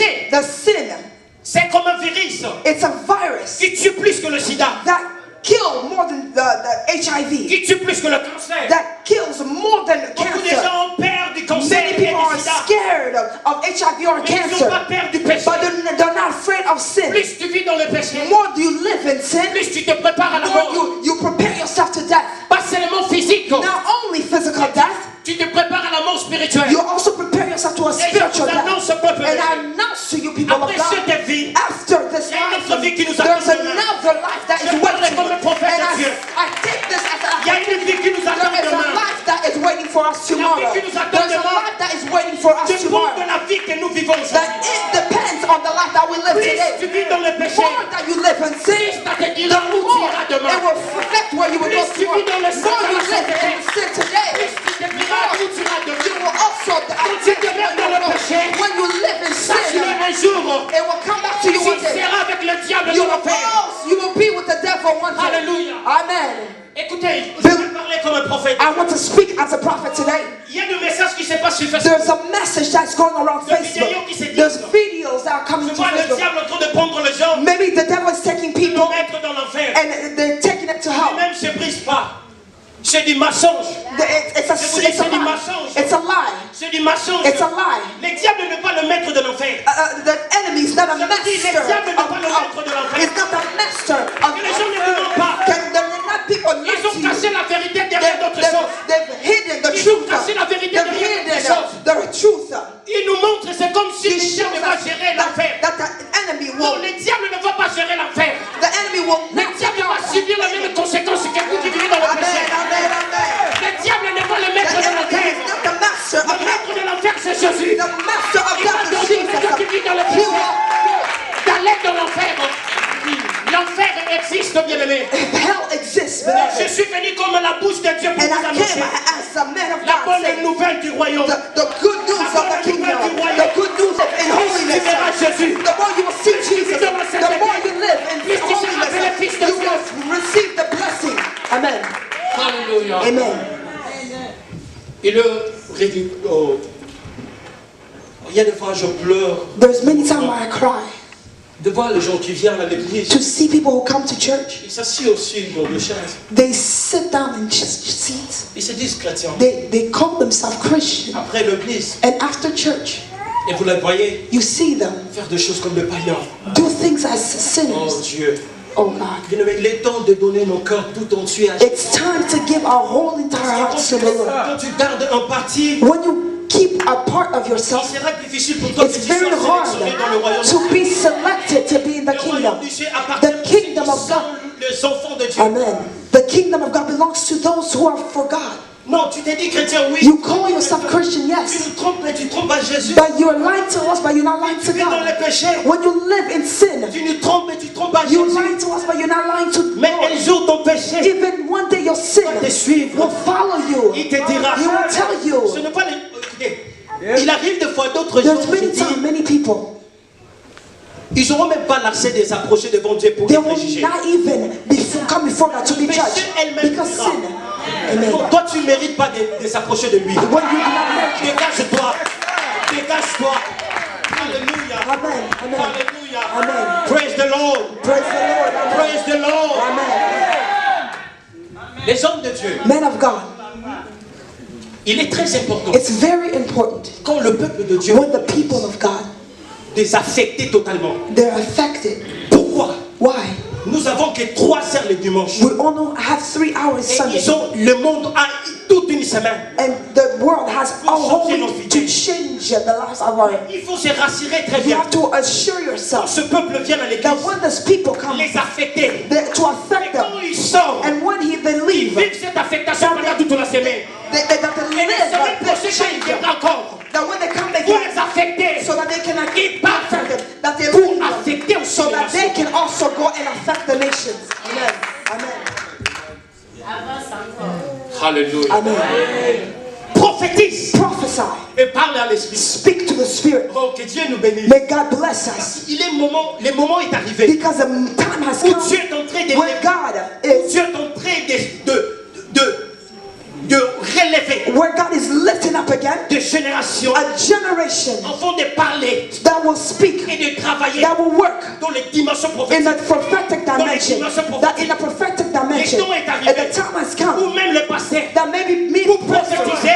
Speaker 2: péché,
Speaker 1: The sin,
Speaker 2: c'est comme un virus
Speaker 1: it's a virus
Speaker 2: qui tue plus que le sida,
Speaker 1: that kills more than the HIV,
Speaker 2: qui tue plus que le cancer.
Speaker 1: that kills more than
Speaker 2: Beaucoup de
Speaker 1: cancer.
Speaker 2: gens ont peur du cancer
Speaker 1: Many
Speaker 2: et
Speaker 1: people are
Speaker 2: du sida,
Speaker 1: scared of HIV or
Speaker 2: mais ils n'ont
Speaker 1: cancer,
Speaker 2: pas peur du péché.
Speaker 1: but they're not afraid of sin.
Speaker 2: Plus tu vis dans le péché,
Speaker 1: More do you live in sin,
Speaker 2: plus tu te prépares à la
Speaker 1: more
Speaker 2: mort.
Speaker 1: you prepare yourself to death.
Speaker 2: Pas seulement physique,
Speaker 1: Not only physical death,
Speaker 2: tu te prépares à la mort spirituelle.
Speaker 1: you also prepare yourself to a
Speaker 2: Et je
Speaker 1: spiritual
Speaker 2: vous annonce,
Speaker 1: death.
Speaker 2: peuple de
Speaker 1: And I
Speaker 2: Dieu,
Speaker 1: announce to you, people of
Speaker 2: après
Speaker 1: God,
Speaker 2: cette vie,
Speaker 1: after this
Speaker 2: il y a une
Speaker 1: life,
Speaker 2: autre vie qui nous
Speaker 1: there's
Speaker 2: attend demain.
Speaker 1: another life that
Speaker 2: Je
Speaker 1: is
Speaker 2: parle
Speaker 1: waiting.
Speaker 2: comme un prophète
Speaker 1: And
Speaker 2: de Dieu.
Speaker 1: I take this as
Speaker 2: Il y a une vie qui nous attend
Speaker 1: there is a
Speaker 2: demain.
Speaker 1: life that is waiting for us tomorrow.
Speaker 2: vie qui nous attend
Speaker 1: There's a
Speaker 2: demain
Speaker 1: life that is waiting for us
Speaker 2: Dépend
Speaker 1: tomorrow.
Speaker 2: de la vie que nous vivons
Speaker 1: That
Speaker 2: aujourd'hui.
Speaker 1: it depends on the life that we live
Speaker 2: Plus tu
Speaker 1: today.
Speaker 2: vis dans le péché,
Speaker 1: More that you live in sin,
Speaker 2: ça te dira où tu
Speaker 1: more
Speaker 2: iras
Speaker 1: it
Speaker 2: demain.
Speaker 1: will reflect where you will go
Speaker 2: Plus tu
Speaker 1: tomorrow.
Speaker 2: vis dans le
Speaker 1: More you live
Speaker 2: péché,
Speaker 1: in sin today,
Speaker 2: plus tu te diras où tu iras
Speaker 1: you
Speaker 2: demain.
Speaker 1: will also
Speaker 2: tu demeures dans le péché,
Speaker 1: when you live in
Speaker 2: sache-le
Speaker 1: sin,
Speaker 2: un jour,
Speaker 1: it will come back to you
Speaker 2: tu
Speaker 1: one day.
Speaker 2: seras avec le diable
Speaker 1: You
Speaker 2: dans l'enfer.
Speaker 1: will be with the devil one day.
Speaker 2: Alléluia.
Speaker 1: Amen.
Speaker 2: Écoutez, je vais parler comme un prophète.
Speaker 1: I want to speak as a prophet today.
Speaker 2: Il y a des messages qui se passent sur Facebook.
Speaker 1: There's a message that's going around
Speaker 2: Des
Speaker 1: Facebook.
Speaker 2: vidéos qui se disent.
Speaker 1: There's videos that are coming
Speaker 2: Je
Speaker 1: to
Speaker 2: vois le
Speaker 1: Facebook.
Speaker 2: diable en train de prendre les gens,
Speaker 1: Maybe the devil is taking
Speaker 2: de
Speaker 1: people
Speaker 2: les mettre dans l'enfer.
Speaker 1: and they're taking it to hell.
Speaker 2: Lui-même ne se brise pas. C'est du mensonge.
Speaker 1: It's a
Speaker 2: Je vous dis, c'est du
Speaker 1: lie.
Speaker 2: mensonge.
Speaker 1: It's a lie.
Speaker 2: C'est du mensonge.
Speaker 1: It's a lie.
Speaker 2: Le diable ne peut pas le mettre de l'enfer.
Speaker 1: The enemy is not a
Speaker 2: Je vous dis,
Speaker 1: master
Speaker 2: le diable ne peut pas le mettre de l'enfer.
Speaker 1: it's not a master of
Speaker 2: Que les gens ne vous mentent pas.
Speaker 1: They're not people lie
Speaker 2: Ils ont
Speaker 1: to you.
Speaker 2: caché la vérité derrière d'autres choses.
Speaker 1: They've hidden the
Speaker 2: Ils
Speaker 1: truth.
Speaker 2: ont caché la vérité
Speaker 1: They've
Speaker 2: derrière
Speaker 1: hidden
Speaker 2: d'autres choses.
Speaker 1: the truth.
Speaker 2: Il nous montre, c'est comme si le
Speaker 1: He shows
Speaker 2: diable va
Speaker 1: us
Speaker 2: gérer l'enfer.
Speaker 1: that the enemy
Speaker 2: Non,
Speaker 1: will
Speaker 2: le diable ne va pas gérer l'enfer.
Speaker 1: the enemy will
Speaker 2: Le
Speaker 1: not
Speaker 2: diable va subir les mêmes conséquences que vous qui vivez dans le
Speaker 1: Amen,
Speaker 2: péché.
Speaker 1: amen, amen.
Speaker 2: Le diable ne va le
Speaker 1: The
Speaker 2: mettre dans
Speaker 1: enemy
Speaker 2: l'enfer.
Speaker 1: is not the master
Speaker 2: Le
Speaker 1: of
Speaker 2: maître de l'enfer, c'est Jésus.
Speaker 1: the master of
Speaker 2: Il va
Speaker 1: death is
Speaker 2: donner
Speaker 1: Jesus.
Speaker 2: aux gens qui vivent dans le
Speaker 1: He
Speaker 2: péché
Speaker 1: will
Speaker 2: d'aller dans l'enfer. L'enfer existe, bien-aimé.
Speaker 1: hell exists,
Speaker 2: Je
Speaker 1: beloved.
Speaker 2: suis venu comme la bouche de Dieu pour
Speaker 1: And
Speaker 2: vous
Speaker 1: I came
Speaker 2: annoncer
Speaker 1: as a man of
Speaker 2: la
Speaker 1: God
Speaker 2: bonne
Speaker 1: saying,
Speaker 2: nouvelle du royaume.
Speaker 1: the good news of the kingdom, the good news of in holiness.
Speaker 2: Tu verras Jésus.
Speaker 1: The more you will see Jesus, the more you live in
Speaker 2: Plus tu seras appelé fils
Speaker 1: holiness,
Speaker 2: de
Speaker 1: you
Speaker 2: Dieu.
Speaker 1: will receive the blessing. Amen.
Speaker 2: Alléluia.
Speaker 1: Amen.
Speaker 2: Et le il y a des fois je pleure
Speaker 1: There's many times where I cry
Speaker 2: de voir les gens qui viennent à l'église.
Speaker 1: to see people who come to church.
Speaker 2: Ils s'assient aussi dans les chaises.
Speaker 1: They sit down in seats.
Speaker 2: Ils se disent chrétiens.
Speaker 1: They call themselves Christian.
Speaker 2: Après l'église,
Speaker 1: And after church,
Speaker 2: et vous les voyez
Speaker 1: you see them
Speaker 2: faire des choses comme des païens.
Speaker 1: do things as
Speaker 2: Oh
Speaker 1: sinners.
Speaker 2: Dieu.
Speaker 1: Oh God.
Speaker 2: Bien-aimé, il est temps de donner nos cœurs tout entiers à Jésus.
Speaker 1: It's time to give our whole entire hearts to the Lord.
Speaker 2: Quand tu gardes un parti,
Speaker 1: When you keep a part of
Speaker 2: il
Speaker 1: yourself,
Speaker 2: sera difficile pour toi que
Speaker 1: it's
Speaker 2: tu sois
Speaker 1: very hard
Speaker 2: sélectionné dans le royaume.
Speaker 1: to be selected to be in the
Speaker 2: Le royaume
Speaker 1: kingdom.
Speaker 2: du ciel appartient
Speaker 1: The kingdom of
Speaker 2: aux
Speaker 1: God.
Speaker 2: les enfants de Dieu.
Speaker 1: Amen. The kingdom of God belongs to those who are for God.
Speaker 2: Non, tu t'es dit chrétien, oui.
Speaker 1: You call yourself Christian,
Speaker 2: Tu
Speaker 1: yes.
Speaker 2: nous trompes, mais tu trompes à Jésus.
Speaker 1: But you're lying to us, but you're not lying
Speaker 2: Tu
Speaker 1: to
Speaker 2: vis dans le
Speaker 1: God.
Speaker 2: péché.
Speaker 1: When you live in sin,
Speaker 2: Tu nous trompes, mais tu trompes à
Speaker 1: you
Speaker 2: Jésus.
Speaker 1: lie to us, but you're not lying to
Speaker 2: Mais un
Speaker 1: God.
Speaker 2: jour, ton péché
Speaker 1: Even one day your sin
Speaker 2: va te suivre.
Speaker 1: will follow you.
Speaker 2: Il te dira.
Speaker 1: He will tell
Speaker 2: Ce
Speaker 1: you.
Speaker 2: n'est pas les... Écoutez, il arrive des fois d'autres gens
Speaker 1: There's
Speaker 2: qui
Speaker 1: many
Speaker 2: disent,
Speaker 1: times, many people,
Speaker 2: ils n'auront même pas l'accès de s'approcher devant Dieu pour
Speaker 1: they
Speaker 2: être
Speaker 1: will
Speaker 2: jugés.
Speaker 1: not even come before God to be judged. Because sin. Amen.
Speaker 2: Toi, tu ne mérites pas de s'approcher de lui.
Speaker 1: When you do not merit,
Speaker 2: Dégage-toi. Dégage-toi. Alléluia.
Speaker 1: Amen. Amen.
Speaker 2: Alléluia.
Speaker 1: Amen.
Speaker 2: Praise the Lord.
Speaker 1: Praise the Lord. Amen.
Speaker 2: Praise the Lord.
Speaker 1: Amen.
Speaker 2: Les hommes de Dieu,
Speaker 1: Men of God,
Speaker 2: il est très important
Speaker 1: it's very important
Speaker 2: quand le peuple de Dieu
Speaker 1: when the people of God,
Speaker 2: est affecté totalement.
Speaker 1: they're affected.
Speaker 2: Pourquoi?
Speaker 1: Why?
Speaker 2: Nous avons que 3 heures le dimanche.
Speaker 1: We only have 3 hours
Speaker 2: Et
Speaker 1: Sunday.
Speaker 2: ils ont, le monde a toute une semaine.
Speaker 1: And the world has a whole week to change the lives of our.
Speaker 2: Il faut se rassurer très
Speaker 1: You
Speaker 2: bien.
Speaker 1: have to assure
Speaker 2: Quand
Speaker 1: yourself
Speaker 2: ce peuple vient à l'église,
Speaker 1: that when these people come,
Speaker 2: les affectés,
Speaker 1: to affect
Speaker 2: et quand
Speaker 1: them,
Speaker 2: ils sortent,
Speaker 1: and when they
Speaker 2: ils
Speaker 1: leave,
Speaker 2: vivent cette affectation pendant toute la semaine.
Speaker 1: that they
Speaker 2: Et la
Speaker 1: live
Speaker 2: semaine
Speaker 1: this
Speaker 2: prochaine, quand ils
Speaker 1: change.
Speaker 2: viendront encore,
Speaker 1: That when they come
Speaker 2: pour les
Speaker 1: again,
Speaker 2: affecter,
Speaker 1: so that they can
Speaker 2: ils partent
Speaker 1: affect them, that they
Speaker 2: pour
Speaker 1: leave them,
Speaker 2: affecter aussi
Speaker 1: so
Speaker 2: les
Speaker 1: that they
Speaker 2: nations.
Speaker 1: can also go and affect the nations. Amen. Amen.
Speaker 2: Alléluia.
Speaker 1: Amen.
Speaker 2: Prophétise
Speaker 1: Prophesy.
Speaker 2: et parle à l'esprit.
Speaker 1: Speak to the Spirit.
Speaker 2: Oh, que Dieu nous bénisse.
Speaker 1: May God bless us.
Speaker 2: Il est le moment est arrivé
Speaker 1: Because the time has
Speaker 2: où
Speaker 1: come
Speaker 2: Dieu est en train de,
Speaker 1: when God is
Speaker 2: Dieu est en train de élever
Speaker 1: where God is lifting up again
Speaker 2: de génération
Speaker 1: a generation
Speaker 2: afin de parler
Speaker 1: that will speak,
Speaker 2: et de travailler
Speaker 1: that will work
Speaker 2: dans les dimensions
Speaker 1: in
Speaker 2: prophétiques.
Speaker 1: the prophetic dimension, that in the prophetic dimension, and the time has
Speaker 2: Ou
Speaker 1: come
Speaker 2: même le pasteur
Speaker 1: that maybe me
Speaker 2: pour prophétiser,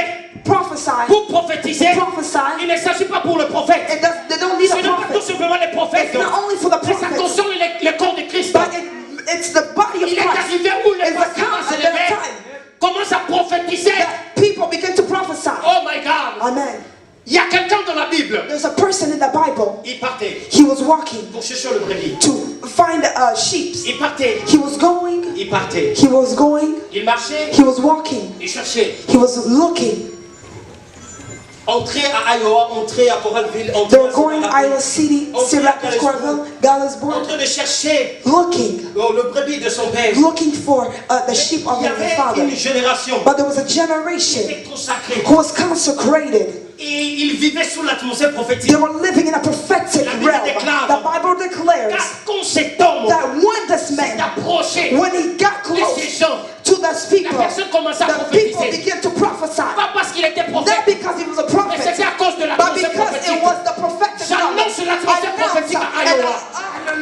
Speaker 1: prophesy,
Speaker 2: il ne s'agit pas pour le prophète.
Speaker 1: they don't need
Speaker 2: Ce
Speaker 1: a
Speaker 2: n'est pas tout
Speaker 1: prophet.
Speaker 2: simplement les prophètes.
Speaker 1: It's not only for the
Speaker 2: Mais ça
Speaker 1: prophets,
Speaker 2: concerne le corps de Christ.
Speaker 1: but it's the body of
Speaker 2: Il est
Speaker 1: Christ.
Speaker 2: arrivé où les
Speaker 1: It's the
Speaker 2: pasteurs
Speaker 1: time,
Speaker 2: se
Speaker 1: the
Speaker 2: lever,
Speaker 1: time
Speaker 2: commencent à prophétiser.
Speaker 1: that people begin to prophesy.
Speaker 2: Oh my God.
Speaker 1: Amen.
Speaker 2: Il y a quelqu'un dans la Bible.
Speaker 1: There's a person in the Bible.
Speaker 2: Il partait
Speaker 1: He was walking
Speaker 2: pour chercher le brebis.
Speaker 1: to find sheep.
Speaker 2: Il partait.
Speaker 1: He was going.
Speaker 2: Il partait.
Speaker 1: He was going.
Speaker 2: Il marchait.
Speaker 1: He was walking.
Speaker 2: Il cherchait.
Speaker 1: He was looking.
Speaker 2: Entrer à Iowa, entrer à Coralville,
Speaker 1: They
Speaker 2: entrer
Speaker 1: were
Speaker 2: à
Speaker 1: going
Speaker 2: Saint-Rapide.
Speaker 1: Iowa City, Cedar Rapids, Coralville,
Speaker 2: En
Speaker 1: Galesburg,
Speaker 2: train de chercher
Speaker 1: looking,
Speaker 2: le brebis de son père.
Speaker 1: looking for the sheep of
Speaker 2: Il y
Speaker 1: their
Speaker 2: avait
Speaker 1: father.
Speaker 2: une génération
Speaker 1: But there was a
Speaker 2: qui
Speaker 1: generation
Speaker 2: était consacrée.
Speaker 1: who was consecrated.
Speaker 2: Et ils vivaient sous l'atmosphère prophétique.
Speaker 1: They were living in a prophetic
Speaker 2: La Bible
Speaker 1: realm.
Speaker 2: déclare
Speaker 1: The Bible declares
Speaker 2: quand cet homme
Speaker 1: that when this
Speaker 2: s'est
Speaker 1: man,
Speaker 2: approché
Speaker 1: when he got
Speaker 2: de ces
Speaker 1: close
Speaker 2: gens,
Speaker 1: to those people,
Speaker 2: la personne commençait à
Speaker 1: the people
Speaker 2: prophétiser.
Speaker 1: began to prophesy.
Speaker 2: Pas parce qu'il était
Speaker 1: Not
Speaker 2: prophète,
Speaker 1: because he was a
Speaker 2: mais
Speaker 1: prophet,
Speaker 2: c'était à cause de
Speaker 1: but
Speaker 2: l'atmosphère
Speaker 1: because it
Speaker 2: prophétique.
Speaker 1: was the prophetic realm.
Speaker 2: J'annonce l'atmosphère prophétique à Iowa.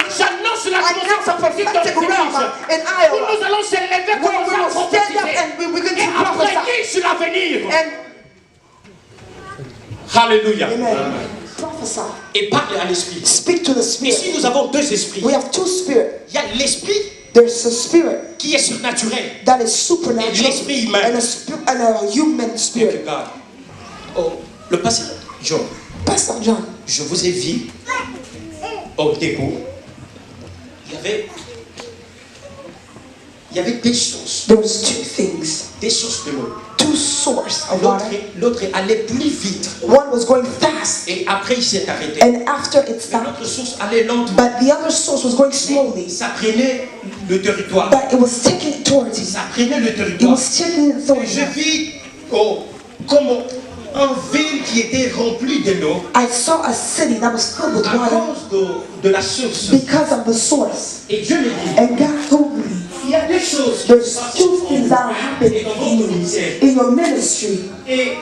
Speaker 2: J'annonce l'atmosphère prophétique dans
Speaker 1: prophetic
Speaker 2: les
Speaker 1: realm
Speaker 2: églises.
Speaker 1: in
Speaker 2: Où
Speaker 1: Iowa.
Speaker 2: nous allons se lever,
Speaker 1: Where we
Speaker 2: commencer à
Speaker 1: will stand up
Speaker 2: prophétiser.
Speaker 1: and we begin
Speaker 2: Et
Speaker 1: to
Speaker 2: après
Speaker 1: prophesy.
Speaker 2: sur l'avenir.
Speaker 1: And
Speaker 2: Alléluia.
Speaker 1: amen. Prophesy.
Speaker 2: Et parle à l'esprit.
Speaker 1: Speak to the
Speaker 2: Ici,
Speaker 1: spirit.
Speaker 2: nous avons deux esprits.
Speaker 1: We have two spirits.
Speaker 2: Il y a l'esprit
Speaker 1: There's a spirit
Speaker 2: qui est surnaturel.
Speaker 1: that is supernatural
Speaker 2: Et l'esprit humain.
Speaker 1: and a human
Speaker 2: Que
Speaker 1: spirit.
Speaker 2: God. Oh, le pasteur John,
Speaker 1: Pastor John,
Speaker 2: je vous ai vu au dépôt. Il y avait des sources
Speaker 1: there was two things,
Speaker 2: de l'eau.
Speaker 1: two sources of water.
Speaker 2: L'autre allait plus vite.
Speaker 1: One was going fast,
Speaker 2: Et après, il s'est arrêté.
Speaker 1: and after it stopped,
Speaker 2: L'autre source allait lentement.
Speaker 1: but the other source was going slowly,
Speaker 2: Ça prenait le territoire.
Speaker 1: but it was taking towards him.
Speaker 2: Ça prenait le
Speaker 1: It
Speaker 2: territoire.
Speaker 1: was taking towards
Speaker 2: Je
Speaker 1: him.
Speaker 2: vis comme une ville qui était remplie de l'eau
Speaker 1: I saw a city that was filled with
Speaker 2: à
Speaker 1: water
Speaker 2: cause de la source.
Speaker 1: because of the source.
Speaker 2: Et Dieu me dit,
Speaker 1: And God told me,
Speaker 2: il y a des choses qui
Speaker 1: there's
Speaker 2: se passent
Speaker 1: two things that are
Speaker 2: et
Speaker 1: happening
Speaker 2: dans votre ministère.
Speaker 1: in your ministry.
Speaker 2: Et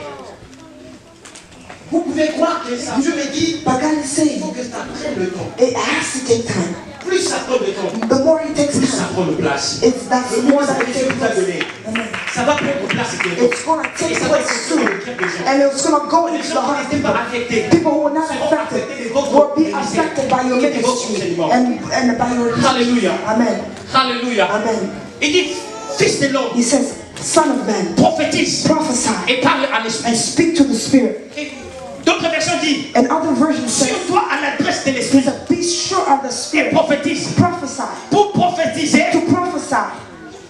Speaker 2: vous pouvez croire que ça. Dieu me dit,
Speaker 1: But God is
Speaker 2: il
Speaker 1: saying,
Speaker 2: faut que ça prenne le temps.
Speaker 1: it has to take time.
Speaker 2: Plus ça prend de temps,
Speaker 1: The more it takes
Speaker 2: plus ça
Speaker 1: time,
Speaker 2: prend de place.
Speaker 1: that's the
Speaker 2: Le
Speaker 1: more
Speaker 2: plus
Speaker 1: that
Speaker 2: que
Speaker 1: it
Speaker 2: Dieu
Speaker 1: takes
Speaker 2: vous a
Speaker 1: place.
Speaker 2: donné,
Speaker 1: Amen.
Speaker 2: ça va prendre place bientôt.
Speaker 1: It's going to
Speaker 2: Et
Speaker 1: take
Speaker 2: ça va
Speaker 1: place
Speaker 2: être
Speaker 1: soon.
Speaker 2: sur le cœur des gens.
Speaker 1: And it's going to go
Speaker 2: Les
Speaker 1: into the
Speaker 2: gens qui
Speaker 1: heart of
Speaker 2: n'étaient pas
Speaker 1: people.
Speaker 2: affectés
Speaker 1: People who are not
Speaker 2: seront
Speaker 1: affected
Speaker 2: affectés de votre
Speaker 1: will be
Speaker 2: ministère
Speaker 1: affected by your
Speaker 2: et de votre
Speaker 1: ministry
Speaker 2: enseignement.
Speaker 1: and by your
Speaker 2: Alléluia.
Speaker 1: Amen.
Speaker 2: Alléluia.
Speaker 1: Amen.
Speaker 2: Il dit, fils de l'homme,
Speaker 1: He says, Son of man,
Speaker 2: prophétise
Speaker 1: prophesy
Speaker 2: et parle à
Speaker 1: and
Speaker 2: l'esprit.
Speaker 1: speak to the Spirit.
Speaker 2: Et d'autres versions disent,
Speaker 1: And other versions say,
Speaker 2: sur-toi à l'adresse de
Speaker 1: he
Speaker 2: l'esprit
Speaker 1: said, be sure of the
Speaker 2: et
Speaker 1: Spirit.
Speaker 2: prophétise.
Speaker 1: Prophesy.
Speaker 2: Pour prophétiser,
Speaker 1: To prophesy.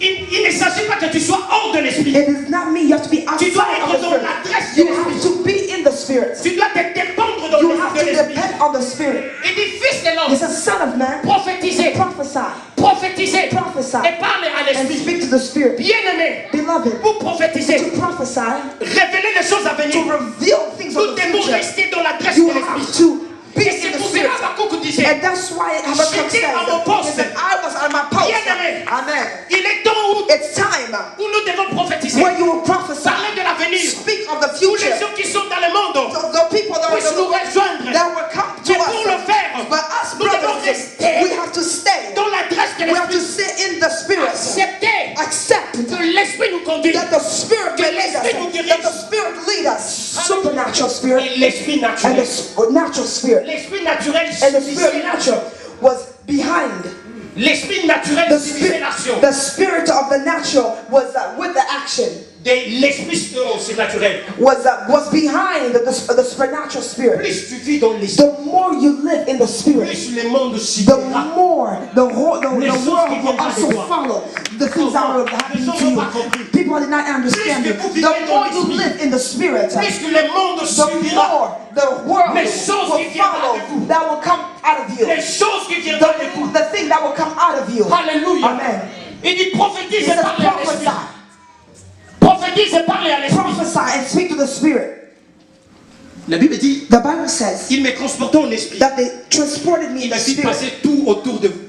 Speaker 2: il ne s'agit pas que tu sois hors de l'esprit.
Speaker 1: It is not me. You have to be
Speaker 2: Tu dois
Speaker 1: outside of
Speaker 2: être
Speaker 1: the
Speaker 2: dans
Speaker 1: Spirit.
Speaker 2: l'adresse de
Speaker 1: You have
Speaker 2: l'esprit.
Speaker 1: to be in the Spirit.
Speaker 2: Tu dois te dépendre dans
Speaker 1: You have to
Speaker 2: l'esprit.
Speaker 1: depend on the Spirit.
Speaker 2: Il dit, fils de
Speaker 1: He
Speaker 2: l'homme,
Speaker 1: says, Son of man,
Speaker 2: prophétisez,
Speaker 1: prophesy
Speaker 2: prophétisez
Speaker 1: Prophesy.
Speaker 2: et parle à
Speaker 1: and
Speaker 2: l'esprit.
Speaker 1: speak to the Spirit.
Speaker 2: Bien-aimé,
Speaker 1: Beloved,
Speaker 2: pour prophétiser,
Speaker 1: to prophesy,
Speaker 2: révéler les choses à
Speaker 1: to
Speaker 2: venir.
Speaker 1: reveal things
Speaker 2: Nous
Speaker 1: of the
Speaker 2: devons
Speaker 1: future,
Speaker 2: rester dans l'adresse
Speaker 1: you
Speaker 2: de
Speaker 1: have
Speaker 2: l'esprit.
Speaker 1: to be
Speaker 2: Et
Speaker 1: in
Speaker 2: c'est
Speaker 1: the
Speaker 2: pour
Speaker 1: Spirit.
Speaker 2: cela qu'Habakkuk disait,
Speaker 1: And that's why Habakkuk
Speaker 2: J'étais
Speaker 1: says,
Speaker 2: à mon poste.
Speaker 1: he said, I was on my post.
Speaker 2: Bien-aimé.
Speaker 1: Amen.
Speaker 2: il est temps
Speaker 1: It's time
Speaker 2: où nous devons prophétiser.
Speaker 1: where you will prophesy,
Speaker 2: Parler de l'avenir.
Speaker 1: speak of the
Speaker 2: Tous les
Speaker 1: future.
Speaker 2: gens qui sont dans le monde
Speaker 1: The people that
Speaker 2: puissent nous
Speaker 1: are
Speaker 2: rejoindre.
Speaker 1: that will come to
Speaker 2: Mais pour le
Speaker 1: us.
Speaker 2: faire,
Speaker 1: But us,
Speaker 2: nous devons
Speaker 1: brothers,
Speaker 2: rester
Speaker 1: we have to stay.
Speaker 2: dans l'adresse de
Speaker 1: We have to
Speaker 2: l'esprit.
Speaker 1: stay in the Spirit.
Speaker 2: Accepter
Speaker 1: Accept
Speaker 2: que l'esprit nous conduit.
Speaker 1: that the Spirit
Speaker 2: Que
Speaker 1: will lead
Speaker 2: l'Esprit nous
Speaker 1: us.
Speaker 2: dirige.
Speaker 1: That the Spirit lead us. Supernatural Spirit
Speaker 2: Et l'esprit
Speaker 1: and
Speaker 2: naturel.
Speaker 1: the natural Spirit.
Speaker 2: L'esprit naturel
Speaker 1: And the
Speaker 2: subissait
Speaker 1: Spirit
Speaker 2: l'action.
Speaker 1: natural was behind.
Speaker 2: L'esprit naturel
Speaker 1: The
Speaker 2: subissait
Speaker 1: spirit,
Speaker 2: l'action.
Speaker 1: the spirit of the natural was with the action.
Speaker 2: L'esprit surnaturel.
Speaker 1: Was behind the supernatural spirit.
Speaker 2: Plus tu vis dans l'esprit,
Speaker 1: The more you live in the spirit,
Speaker 2: plus le monde
Speaker 1: the
Speaker 2: subira.
Speaker 1: more the world
Speaker 2: Les choses qui
Speaker 1: will
Speaker 2: viennent
Speaker 1: also
Speaker 2: de toi.
Speaker 1: follow the things that will happen
Speaker 2: Les gens
Speaker 1: to
Speaker 2: n'ont
Speaker 1: you.
Speaker 2: pas compris.
Speaker 1: People did not understand
Speaker 2: Plus
Speaker 1: it.
Speaker 2: que vous
Speaker 1: The
Speaker 2: vivez dans
Speaker 1: more you
Speaker 2: l'esprit,
Speaker 1: live in the spirit,
Speaker 2: Plus que le monde
Speaker 1: the
Speaker 2: subira.
Speaker 1: more the world
Speaker 2: Les choses
Speaker 1: will
Speaker 2: qui viendront
Speaker 1: follow
Speaker 2: de vous.
Speaker 1: that will come out of you.
Speaker 2: Les choses qui viendront de vous.
Speaker 1: The thing that will come out of you.
Speaker 2: Alléluia.
Speaker 1: Amen.
Speaker 2: Il dit prophétise
Speaker 1: He
Speaker 2: et
Speaker 1: says
Speaker 2: parle à l'esprit.
Speaker 1: prophesy.
Speaker 2: Prophétise et parle à l'esprit.
Speaker 1: Prophesy and speak to the spirit.
Speaker 2: La Bible dit,
Speaker 1: The Bible says
Speaker 2: il me transportait en esprit.
Speaker 1: that they transported me
Speaker 2: Il
Speaker 1: in
Speaker 2: m'a
Speaker 1: the
Speaker 2: fait
Speaker 1: spirit,
Speaker 2: passer tout autour de vous.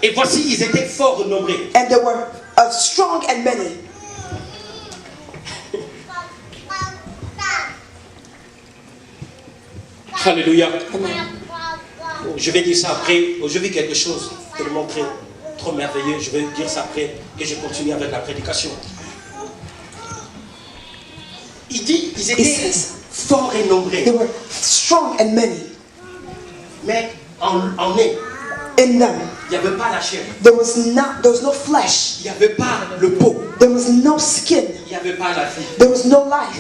Speaker 2: Et voici, ils étaient fort nombreux.
Speaker 1: and they were strong and many.
Speaker 2: Alléluia. Oh, je vais dire ça après. Oh, je vis quelque chose de le montrer trop merveilleux. Je vais dire ça après et je continue avec la prédication. Il dit, ils étaient forts et nombreux.
Speaker 1: They were strong and many.
Speaker 2: Mais en eux,
Speaker 1: In them,
Speaker 2: il n'y avait pas la chair.
Speaker 1: there was no flesh.
Speaker 2: Il n'y avait pas le peau.
Speaker 1: There was no skin.
Speaker 2: Il n'y avait pas la vie.
Speaker 1: There was no life.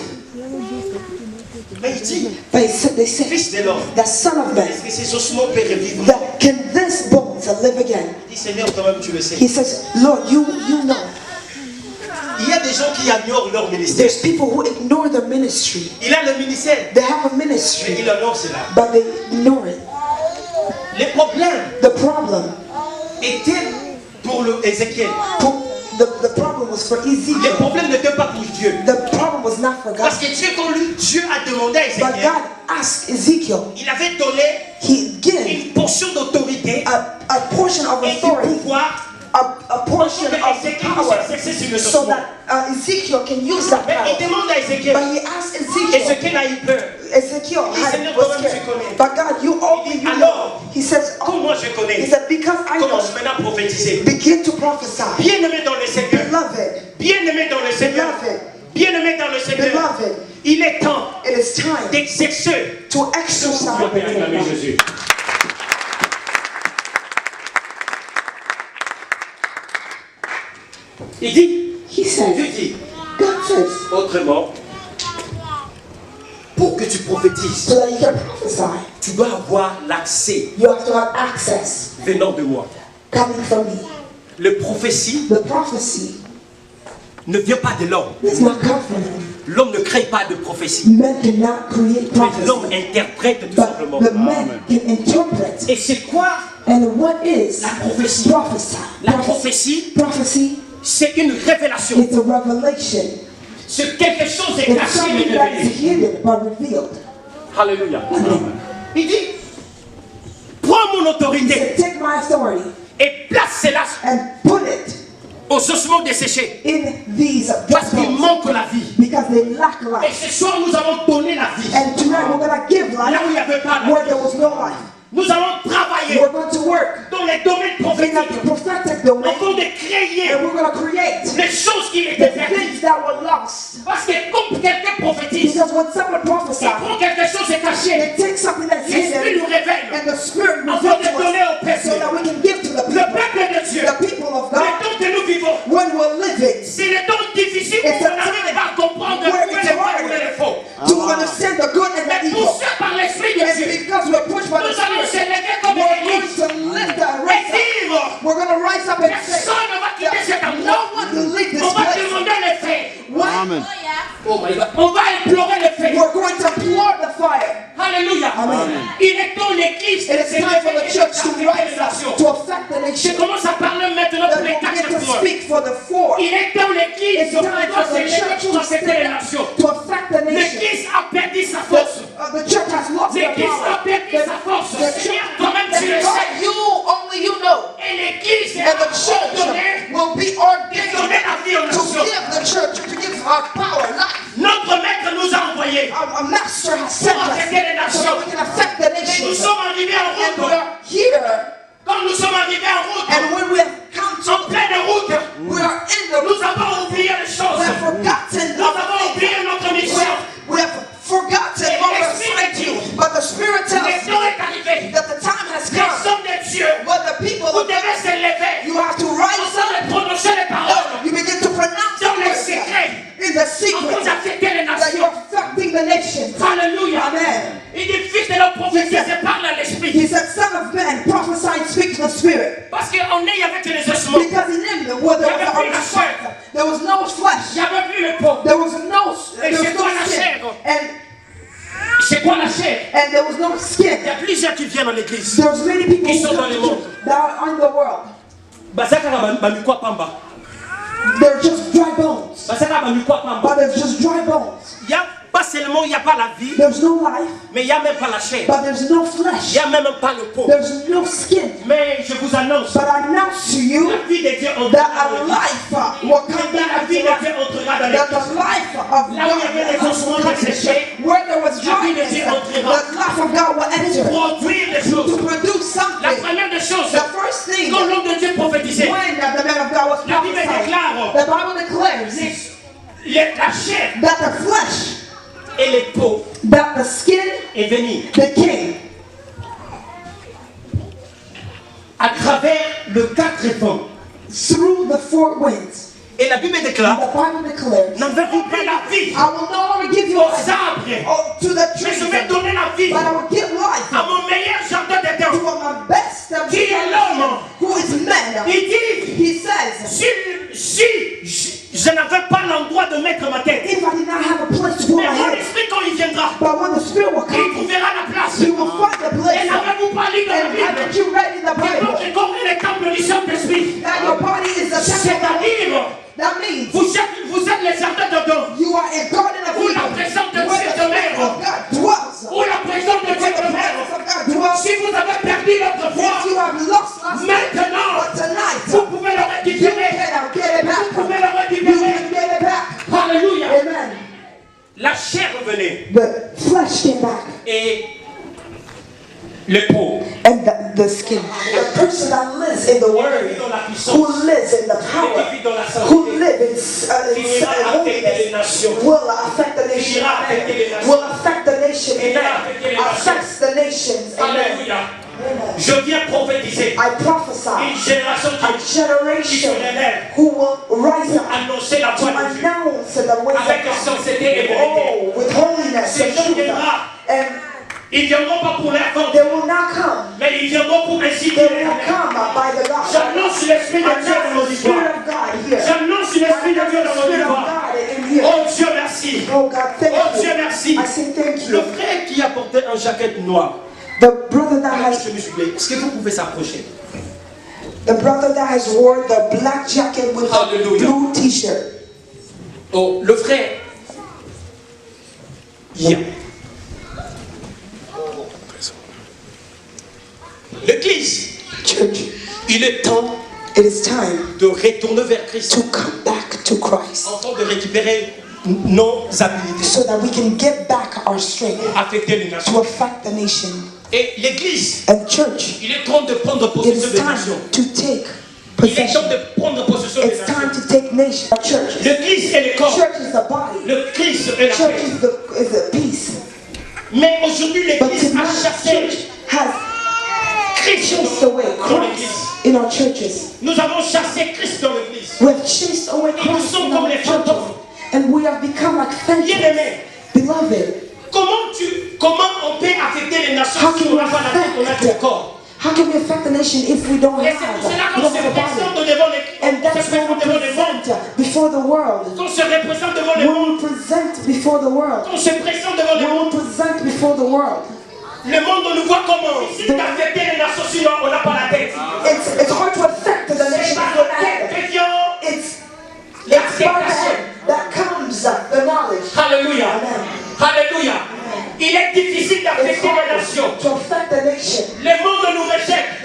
Speaker 2: Mais il dit,
Speaker 1: But they said,
Speaker 2: fils de l'homme,
Speaker 1: the son of man,
Speaker 2: est-ce que ces ossements peuvent revivre?
Speaker 1: that can this bones live again?
Speaker 2: Il dit, Seigneur, toi-même tu le sais.
Speaker 1: He says, Lord, you know.
Speaker 2: Il y a des gens qui ignorent leur ministère.
Speaker 1: There's people who ignore their ministry.
Speaker 2: Il a le ministère,
Speaker 1: They have a
Speaker 2: mais
Speaker 1: ministry,
Speaker 2: il honore cela.
Speaker 1: but they ignore it.
Speaker 2: Les problèmes
Speaker 1: The problem,
Speaker 2: étaient pour Ézéchiel.
Speaker 1: the problem was for
Speaker 2: Les
Speaker 1: Ezekiel.
Speaker 2: problèmes n'étaient pas pour Dieu.
Speaker 1: The problem was not for
Speaker 2: Parce
Speaker 1: God.
Speaker 2: que Dieu a demandé à
Speaker 1: But
Speaker 2: Ézéchiel,
Speaker 1: God asked Ezekiel,
Speaker 2: il avait donné
Speaker 1: He gave
Speaker 2: une portion d'autorité
Speaker 1: a portion of
Speaker 2: et du
Speaker 1: authority,
Speaker 2: pouvoir
Speaker 1: a portion
Speaker 2: pour
Speaker 1: of
Speaker 2: que Ézéchiel
Speaker 1: power,
Speaker 2: puisse exercer sur le
Speaker 1: so
Speaker 2: ossements.
Speaker 1: that Ezekiel can use that
Speaker 2: Mais il
Speaker 1: power.
Speaker 2: demande à Ézéchiel,
Speaker 1: But he asked Ezekiel,
Speaker 2: Ézéchiel a eu peur.
Speaker 1: Ezekiel
Speaker 2: Seigneur,
Speaker 1: was
Speaker 2: toi-même,
Speaker 1: scared.
Speaker 2: tu connais.
Speaker 1: But God, you only you know.
Speaker 2: Alors,
Speaker 1: He says,
Speaker 2: Comme moi je
Speaker 1: He
Speaker 2: connais,
Speaker 1: said, because I know,
Speaker 2: commence maintenant à prophétiser.
Speaker 1: begin to prophesy.
Speaker 2: Bien-aimé dans le Seigneur,
Speaker 1: Beloved,
Speaker 2: bien-aimé dans le Seigneur,
Speaker 1: beloved,
Speaker 2: bien-aimé dans le Seigneur,
Speaker 1: beloved,
Speaker 2: il est temps
Speaker 1: it is time
Speaker 2: d'exercer.
Speaker 1: to exercise.
Speaker 2: Jésus. Il dit,
Speaker 1: He said,
Speaker 2: Dieu dit,
Speaker 1: God says,
Speaker 2: autrement, pour que tu prophétises,
Speaker 1: so that you can prophesy,
Speaker 2: tu dois avoir l'accès
Speaker 1: you have to have access
Speaker 2: venant de moi.
Speaker 1: coming from me.
Speaker 2: Le prophétie
Speaker 1: The prophecy
Speaker 2: ne vient pas de l'homme.
Speaker 1: does not come from me.
Speaker 2: L'homme ne crée pas de prophétie.
Speaker 1: Men cannot create
Speaker 2: Mais l'homme
Speaker 1: prophecy,
Speaker 2: interprète tout
Speaker 1: but
Speaker 2: simplement.
Speaker 1: the man can interpret.
Speaker 2: Et c'est quoi
Speaker 1: And what is
Speaker 2: la prophétie?
Speaker 1: prophecy?
Speaker 2: La prophétie,
Speaker 1: Prophecy
Speaker 2: c'est une révélation.
Speaker 1: is a revelation.
Speaker 2: C'est quelque chose est
Speaker 1: It's
Speaker 2: caché
Speaker 1: something
Speaker 2: mais
Speaker 1: that is
Speaker 2: révélé.
Speaker 1: hidden but revealed.
Speaker 2: Alléluia. Il dit, prends mon
Speaker 1: He
Speaker 2: autorité
Speaker 1: said, take my authority
Speaker 2: et place cela
Speaker 1: and put it
Speaker 2: aux ossements desséchés.
Speaker 1: in these
Speaker 2: Parce qu'il
Speaker 1: bones
Speaker 2: manque la vie.
Speaker 1: because they lack
Speaker 2: Et
Speaker 1: life.
Speaker 2: ce soir, nous allons donner la vie.
Speaker 1: And tonight we're going to give
Speaker 2: Là
Speaker 1: life
Speaker 2: où il n'y avait pas de
Speaker 1: where
Speaker 2: vie.
Speaker 1: there was no life.
Speaker 2: Nous allons travailler
Speaker 1: We're going to work
Speaker 2: dans les domaines
Speaker 1: in
Speaker 2: prophétiques.
Speaker 1: the prophetic domain,
Speaker 2: Afin de créer
Speaker 1: and we're going to create
Speaker 2: les choses qui
Speaker 1: the
Speaker 2: étaient perdues.
Speaker 1: things that were lost.
Speaker 2: Parce que comme quelqu'un prophétise,
Speaker 1: Because when someone
Speaker 2: il
Speaker 1: prophesies,
Speaker 2: prend quelque chose de caché.
Speaker 1: they take something that's
Speaker 2: L'Esprit
Speaker 1: hidden
Speaker 2: nous révèle.
Speaker 1: and the Spirit
Speaker 2: Afin
Speaker 1: reveals
Speaker 2: de
Speaker 1: to
Speaker 2: donner au
Speaker 1: us
Speaker 2: peuple.
Speaker 1: so that we can give to the
Speaker 2: Le
Speaker 1: people,
Speaker 2: peuple de Dieu.
Speaker 1: the people of
Speaker 2: Le
Speaker 1: God,
Speaker 2: temps que nous vivons,
Speaker 1: when we're living,
Speaker 2: c'est le temps difficile où
Speaker 1: It's
Speaker 2: on
Speaker 1: a
Speaker 2: n'arrive
Speaker 1: time
Speaker 2: pas à comprendre le
Speaker 1: where
Speaker 2: vrai,
Speaker 1: it's
Speaker 2: le vrai
Speaker 1: hard
Speaker 2: ou le faux.
Speaker 1: to understand the good and the
Speaker 2: Mais
Speaker 1: evil.
Speaker 2: poussé par l'Esprit de
Speaker 1: And
Speaker 2: Dieu,
Speaker 1: because we're pushed by the
Speaker 2: nous allons se
Speaker 1: Spirit,
Speaker 2: lever comme
Speaker 1: we're going
Speaker 2: Église
Speaker 1: to lift that
Speaker 2: et
Speaker 1: raise up.
Speaker 2: dire,
Speaker 1: We're going to rise up and say,
Speaker 2: personne ne va quitter cet
Speaker 1: no
Speaker 2: endroit.
Speaker 1: one will leave this
Speaker 2: On va
Speaker 1: place.
Speaker 2: demander le feu.
Speaker 4: Amen.
Speaker 2: Oh my God. On va implorer le feu.
Speaker 1: We're going to pour the fire.
Speaker 2: Alléluia.
Speaker 1: Amen.
Speaker 2: Il est temps l'Église
Speaker 1: It
Speaker 2: de
Speaker 1: is
Speaker 2: se
Speaker 1: time for the
Speaker 2: lever et
Speaker 1: church to
Speaker 2: d'affecter les
Speaker 1: rise up,
Speaker 2: nations.
Speaker 1: to affect the
Speaker 2: Je
Speaker 1: nation.
Speaker 2: commence à parler maintenant pour
Speaker 1: Then
Speaker 2: les
Speaker 1: we'll begin
Speaker 2: quatre
Speaker 1: to
Speaker 2: points.
Speaker 1: speak for the four.
Speaker 2: Il est temps l'Église
Speaker 1: It's time
Speaker 2: doit
Speaker 1: for
Speaker 2: se
Speaker 1: the
Speaker 2: lever
Speaker 1: church
Speaker 2: pour
Speaker 1: to
Speaker 2: affecter
Speaker 1: stand
Speaker 2: les
Speaker 1: up,
Speaker 2: nations.
Speaker 1: to affect the nation.
Speaker 2: L'Église a perdu sa force.
Speaker 1: The church has lost their
Speaker 2: L'Église a
Speaker 1: power.
Speaker 2: perdu sa force.
Speaker 1: The
Speaker 2: Seigneur,
Speaker 1: church,
Speaker 2: toi-même tu le sais.
Speaker 1: God, you, only you know.
Speaker 2: Et l'Église
Speaker 1: And the
Speaker 2: est
Speaker 1: church
Speaker 2: ordonnée
Speaker 1: will be
Speaker 2: de
Speaker 1: ordained
Speaker 2: donner la vie aux
Speaker 1: to
Speaker 2: nations.
Speaker 1: give the church, to give our power, life.
Speaker 2: Notre Maître nous a envoyés
Speaker 1: A master has sent
Speaker 2: pour affecter les
Speaker 1: us so
Speaker 2: nations.
Speaker 1: that we can affect the
Speaker 2: Et nous
Speaker 1: nations.
Speaker 2: sommes arrivés en
Speaker 1: And we
Speaker 2: route.
Speaker 1: are here,
Speaker 2: Quand nous sommes arrivés en route,
Speaker 1: and when we have come
Speaker 2: en
Speaker 1: to,
Speaker 2: pleine route,
Speaker 1: we are in the
Speaker 2: nous avons oublié les
Speaker 1: we
Speaker 2: choses.
Speaker 1: have forgotten
Speaker 2: Nous avons oublié notre mission.
Speaker 1: we have forgotten what we assigned to. But the Spirit
Speaker 2: Le
Speaker 1: tells
Speaker 2: temps
Speaker 1: me
Speaker 2: est arrivé.
Speaker 1: that the time has
Speaker 2: Les
Speaker 1: come
Speaker 2: hommes de Dieu,
Speaker 1: where the people
Speaker 2: vous
Speaker 1: of
Speaker 2: devez se lever.
Speaker 1: you have to rise
Speaker 2: Afin
Speaker 1: up.
Speaker 2: de prononcer les paroles
Speaker 1: You begin to pronounce the
Speaker 2: dans les
Speaker 1: words
Speaker 2: secrets.
Speaker 1: in the
Speaker 2: Afin
Speaker 1: secret
Speaker 2: d'affecter les
Speaker 1: that
Speaker 2: nations.
Speaker 1: you're affecting the nations.
Speaker 2: Alléluia.
Speaker 1: Amen.
Speaker 2: Il dit, fils de la prophétie, c'est par l'esprit.
Speaker 1: He said, Son of man, prophesy and speak to the Spirit.
Speaker 2: Parce qu'en est, il y avait que les ossements.
Speaker 1: Because in him where there was there was no
Speaker 2: Il
Speaker 1: flesh.
Speaker 2: n'y avait plus le pot.
Speaker 1: There was no
Speaker 2: chair.
Speaker 1: skin.
Speaker 2: C'est quoi la chair?
Speaker 1: And there was no
Speaker 2: Il y
Speaker 1: skin.
Speaker 2: a plusieurs qui viennent dans l'église.
Speaker 1: There's many people
Speaker 2: Qui
Speaker 1: who
Speaker 2: sont dans
Speaker 1: come
Speaker 2: le
Speaker 1: to
Speaker 2: monde.
Speaker 1: church that are in the world.
Speaker 2: Basaka bamikwa pamba.
Speaker 1: They're just dry bones.
Speaker 2: Basaka bamikwa pamba.
Speaker 1: But there's just dry bones.
Speaker 2: Il y a pas seulement il n'y a pas la vie,
Speaker 1: There's no life.
Speaker 2: mais il n'y a même pas la chair.
Speaker 1: But there's no
Speaker 2: Il
Speaker 1: flesh.
Speaker 2: n'y a même pas le pot.
Speaker 1: There's no skin.
Speaker 2: Mais je vous annonce,
Speaker 1: But I announce to you
Speaker 2: la vie de Dieu
Speaker 1: that
Speaker 2: entrera
Speaker 1: a
Speaker 2: dans l'église.
Speaker 1: life will come
Speaker 2: Quand la
Speaker 1: back
Speaker 2: vie
Speaker 1: into
Speaker 2: de Dieu
Speaker 1: life.
Speaker 2: entrera dans
Speaker 1: That
Speaker 2: l'église.
Speaker 1: the life of
Speaker 2: Là où il y avait les ossements
Speaker 1: God,
Speaker 2: desséchés,
Speaker 1: where there was
Speaker 2: la vie de
Speaker 1: dryness,
Speaker 2: Dieu entrera.
Speaker 1: the life of God will
Speaker 2: la chair
Speaker 1: that the flesh,
Speaker 2: et les peaux
Speaker 1: that the skin
Speaker 2: est venue
Speaker 1: became
Speaker 2: à travers le 4 vents.
Speaker 1: through the four winds.
Speaker 2: Et la Bible déclare,
Speaker 1: The Bible declares,
Speaker 2: n'avez-vous pas la vie
Speaker 1: I will no longer give you
Speaker 2: aux
Speaker 1: life
Speaker 2: arbres,
Speaker 1: to the
Speaker 2: mais
Speaker 1: trees,
Speaker 2: je vais donner la vie
Speaker 1: but I will give life
Speaker 2: à mon meilleur jardin
Speaker 1: to
Speaker 2: d'Éden.
Speaker 1: my best
Speaker 2: Qui est l'homme?
Speaker 1: who is man.
Speaker 2: Il dit,
Speaker 1: He says,
Speaker 2: si je n'avais pas l'endroit de mettre ma tête,
Speaker 1: if I did not have a place to put
Speaker 2: mais
Speaker 1: my
Speaker 2: mon
Speaker 1: head,
Speaker 2: esprit quand il viendra,
Speaker 1: but when the Spirit will
Speaker 2: il
Speaker 1: come,
Speaker 2: trouvera la place.
Speaker 1: He will find the
Speaker 2: Et
Speaker 1: place.
Speaker 2: n'avez-vous pas lu dans la
Speaker 1: And haven't
Speaker 2: Bible
Speaker 1: you read in the
Speaker 2: que
Speaker 1: Bible
Speaker 2: votre corps est le temple du Saint-Esprit?
Speaker 1: that your body is the temple of God?
Speaker 2: C'est-à-dire,
Speaker 1: That means
Speaker 2: vous êtes les jardins d'Éden,
Speaker 1: you are a garden of
Speaker 2: où
Speaker 1: Eden,
Speaker 2: la présence de
Speaker 1: where
Speaker 2: Dieu
Speaker 1: the Spirit
Speaker 2: demeure,
Speaker 1: of God dwells.
Speaker 2: où la présence de Dieu
Speaker 1: Where the
Speaker 2: demeure.
Speaker 1: presence of God dwells.
Speaker 2: Si vous avez perdu l'autre
Speaker 1: If
Speaker 2: fois,
Speaker 1: you have lost last night,
Speaker 2: maintenant,
Speaker 1: but tonight,
Speaker 2: vous pouvez le
Speaker 1: you
Speaker 2: récupérer.
Speaker 1: can get it
Speaker 2: Vous
Speaker 1: back.
Speaker 2: pouvez le
Speaker 1: You
Speaker 2: récupérer.
Speaker 1: can get it back.
Speaker 2: Alléluia.
Speaker 1: Amen.
Speaker 2: La chair revenait
Speaker 1: The flesh came back.
Speaker 2: et les peaux.
Speaker 1: And the skin. The person that lives in the word, who lives in the power, who lives in holiness, will affect the nation. Will affect the nation. Amen. Affects the nations. Amen.
Speaker 2: Alléluia. Je viens prophétiser
Speaker 1: I
Speaker 2: une
Speaker 1: prophesy
Speaker 2: génération
Speaker 1: a
Speaker 2: qui se
Speaker 1: generation
Speaker 2: relève
Speaker 1: who will rise up
Speaker 2: annoncer la
Speaker 1: to
Speaker 2: voix de Dieu
Speaker 1: announce the ways
Speaker 2: avec
Speaker 1: of God.
Speaker 2: sainteté et vérité.
Speaker 1: Oh, with holiness
Speaker 2: Ces
Speaker 1: and
Speaker 2: gens
Speaker 1: truth.
Speaker 2: viendront.
Speaker 1: And
Speaker 2: Ils viendront pas pour leur vente,
Speaker 1: they will not come.
Speaker 2: mais ils viendront pour inciter
Speaker 1: They
Speaker 2: les
Speaker 1: will come by the gospel.
Speaker 2: J'annonce l'Esprit de Dieu dans
Speaker 1: Announce
Speaker 2: nos
Speaker 1: the Spirit
Speaker 2: histoires.
Speaker 1: of God here.
Speaker 2: J'annonce l'Esprit de Dieu dans nos
Speaker 1: Spirit of
Speaker 2: histoires.
Speaker 1: God in here.
Speaker 2: Oh Dieu merci.
Speaker 1: Oh God, thank
Speaker 2: Oh Dieu
Speaker 1: you.
Speaker 2: merci.
Speaker 1: I say thank
Speaker 2: Le
Speaker 1: you.
Speaker 2: frère qui a porté un jaquette noir,
Speaker 1: The brother that has
Speaker 2: est-ce que vous pouvez s'approcher?
Speaker 1: worn the black jacket with the
Speaker 2: Hallelujah.
Speaker 1: blue t-shirt.
Speaker 2: Oh, le frère. Yeah. L'église,
Speaker 1: Church,
Speaker 2: il est temps
Speaker 1: it is time
Speaker 2: de retourner vers Christ,
Speaker 1: to come back to Christ
Speaker 2: en temps de récupérer nos habilités,
Speaker 1: so that we can get back our strength
Speaker 2: affecter les
Speaker 1: to
Speaker 2: nations.
Speaker 1: affect the nation.
Speaker 2: Et l'église,
Speaker 1: And church,
Speaker 2: il est temps de prendre
Speaker 1: it
Speaker 2: possession
Speaker 1: is
Speaker 2: des
Speaker 1: time
Speaker 2: nations.
Speaker 1: to take
Speaker 2: Il est temps
Speaker 1: possession.
Speaker 2: de prendre possession des
Speaker 1: It's time
Speaker 2: nations.
Speaker 1: to take nation. Church,
Speaker 2: L'église est le corps,
Speaker 1: church is the body.
Speaker 2: le Christ est la
Speaker 1: Church
Speaker 2: paix.
Speaker 1: is the peace.
Speaker 2: Mais aujourd'hui,
Speaker 1: But
Speaker 2: l'église a
Speaker 1: tonight,
Speaker 2: chassé
Speaker 1: church has
Speaker 2: Christ
Speaker 1: chased away
Speaker 2: dans l'église.
Speaker 1: Christ in our churches.
Speaker 2: Nous avons chassé Christ dans l'église.
Speaker 1: We have chased away
Speaker 2: Et nous
Speaker 1: Christ
Speaker 2: sommes
Speaker 1: in
Speaker 2: comme
Speaker 1: our
Speaker 2: les
Speaker 1: churches.
Speaker 2: fantômes.
Speaker 1: And we have become like phantoms.
Speaker 2: Bien-aimés,
Speaker 1: Beloved,
Speaker 2: comment on peut affecter les nations
Speaker 1: how
Speaker 2: si
Speaker 1: can
Speaker 2: on
Speaker 1: we
Speaker 2: n'a pas la tête, on a
Speaker 1: affect
Speaker 2: le corps?
Speaker 1: How can we affect the nation if we don't
Speaker 2: Et
Speaker 1: have,
Speaker 2: c'est pour cela
Speaker 1: we
Speaker 2: qu'on
Speaker 1: don't
Speaker 2: se
Speaker 1: have a
Speaker 2: représente
Speaker 1: body?
Speaker 2: devant
Speaker 1: And that's
Speaker 2: les
Speaker 1: what we
Speaker 2: devant le monde.
Speaker 1: present before the world.
Speaker 2: Qu'on se représente devant le monde.
Speaker 1: When we present before the world.
Speaker 2: Qu'on se présente devant le
Speaker 1: When
Speaker 2: monde.
Speaker 1: we present before the world.
Speaker 2: Le monde nous voit comment? Si d'affecter les nations, sinon on n'a pas la tête.
Speaker 1: It's hard to affect the nation
Speaker 2: C'est
Speaker 1: if
Speaker 2: par
Speaker 1: we're
Speaker 2: la
Speaker 1: not
Speaker 2: tête
Speaker 1: there.
Speaker 2: que vient
Speaker 1: It's by the head that comes the knowledge.
Speaker 2: Alléluia.
Speaker 1: Amen.
Speaker 2: Alléluia. Il est difficile
Speaker 1: It's
Speaker 2: d'affecter les nations.
Speaker 1: hard to affect the nation.
Speaker 2: Le monde nous rejette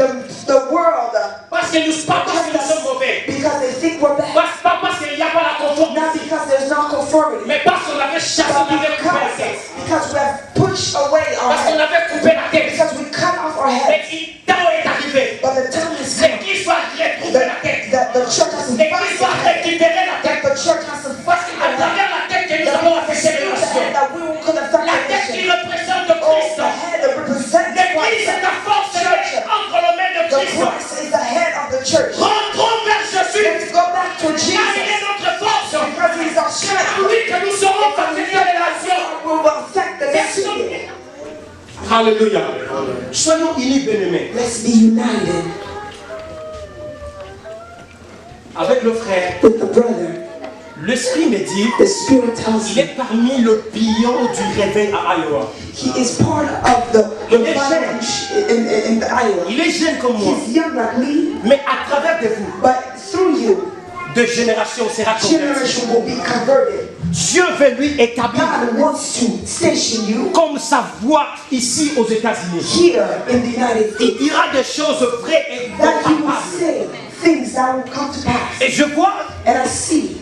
Speaker 1: The world,
Speaker 2: parce que pas parce que nous sommes mauvais.
Speaker 1: because they think we're bad.
Speaker 2: Pas parce qu'il n'y a pas la
Speaker 1: Not
Speaker 2: conformité.
Speaker 1: because there's no conformity.
Speaker 2: Mais parce qu'on avait chassé, on avait coupé la tête.
Speaker 1: Because we have pushed away our
Speaker 2: Parce qu'on
Speaker 1: head.
Speaker 2: avait coupé la tête.
Speaker 1: Because we cut off our head.
Speaker 2: Mais le temps est arrivé.
Speaker 1: But the time is come
Speaker 2: L'église doit retrouver la tête.
Speaker 1: that the church has to
Speaker 2: L'église
Speaker 1: fight
Speaker 2: doit
Speaker 1: the head.
Speaker 2: récupérer la tête.
Speaker 1: That the church has to
Speaker 2: Parce
Speaker 1: fight
Speaker 2: qu'à
Speaker 1: the head.
Speaker 2: travers la tête que nous allons affecter les nations.
Speaker 1: That we could affect
Speaker 2: La
Speaker 1: the
Speaker 2: tête qui
Speaker 1: nation.
Speaker 2: représente
Speaker 1: Oh,
Speaker 2: Christ.
Speaker 1: the head that represents
Speaker 2: L'église
Speaker 1: Christ.
Speaker 2: est la force entre les mains de
Speaker 1: The
Speaker 2: Christ.
Speaker 1: Christ is the head of the church.
Speaker 2: Rentrons vers Jésus.
Speaker 1: Let's go back to
Speaker 2: Car il est
Speaker 1: Jesus.
Speaker 2: notre force.
Speaker 1: Because he's our
Speaker 2: C'est
Speaker 1: strength.
Speaker 2: à lui que nous serons affectés les nations.
Speaker 1: We will affect the nation.
Speaker 2: Alléluia. Soyons unis, bien-aimés.
Speaker 1: Let's be united
Speaker 2: Avec le frère,
Speaker 1: with the brother.
Speaker 2: l'esprit me dit,
Speaker 1: The Spirit tells
Speaker 2: il
Speaker 1: me
Speaker 2: est parmi le pion du réveil à Iowa.
Speaker 1: he is part of the revival in Iowa.
Speaker 2: Il est jeune comme moi,
Speaker 1: He's young like me,
Speaker 2: mais à travers de vous,
Speaker 1: but through you,
Speaker 2: de génération sera convertie.
Speaker 1: generation will be converted.
Speaker 2: Dieu veut lui établir
Speaker 1: God wants to station you
Speaker 2: comme sa voix ici aux États-Unis.
Speaker 1: here in the United
Speaker 2: Il
Speaker 1: States,
Speaker 2: dira des choses vraies et
Speaker 1: that he will
Speaker 2: capables.
Speaker 1: say things that will come to pass.
Speaker 2: Et je vois
Speaker 1: And I see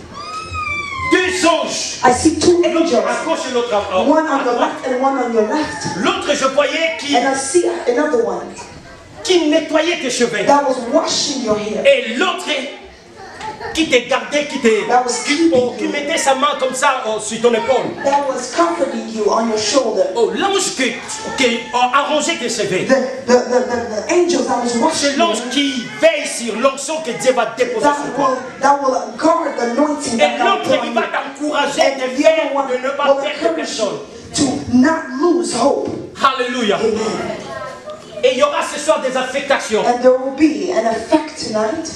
Speaker 2: 2 anges,
Speaker 1: I see two
Speaker 2: l'autre
Speaker 1: angels,
Speaker 2: à gauche et l'autre à
Speaker 1: one on
Speaker 2: à
Speaker 1: the
Speaker 2: droite.
Speaker 1: left and one on your left.
Speaker 2: L'autre, je voyais
Speaker 1: And I see another one
Speaker 2: qui nettoyait tes cheveux.
Speaker 1: that was washing your hair.
Speaker 2: Et l'autre qui te gardait, qui mettait sa main comme ça sur ton épaule.
Speaker 1: That was comforting you on your shoulder.
Speaker 2: Oh, l'ange qui a arrangé tes cheveux.
Speaker 1: The angels that was
Speaker 2: C'est
Speaker 1: watching
Speaker 2: l'ange
Speaker 1: you,
Speaker 2: qui veille sur l'onction que Dieu va déposer sur toi.
Speaker 1: that will guard the anointing
Speaker 2: Et
Speaker 1: that God
Speaker 2: l'autre,
Speaker 1: put
Speaker 2: il
Speaker 1: on
Speaker 2: va
Speaker 1: you.
Speaker 2: t'encourager
Speaker 1: And
Speaker 2: de
Speaker 1: the other one
Speaker 2: ne pas
Speaker 1: will
Speaker 2: perdre
Speaker 1: encourage
Speaker 2: personne.
Speaker 1: you to not lose hope.
Speaker 2: Alléluia. Et il y aura ce soir des affectations.
Speaker 1: And there will be an effect tonight.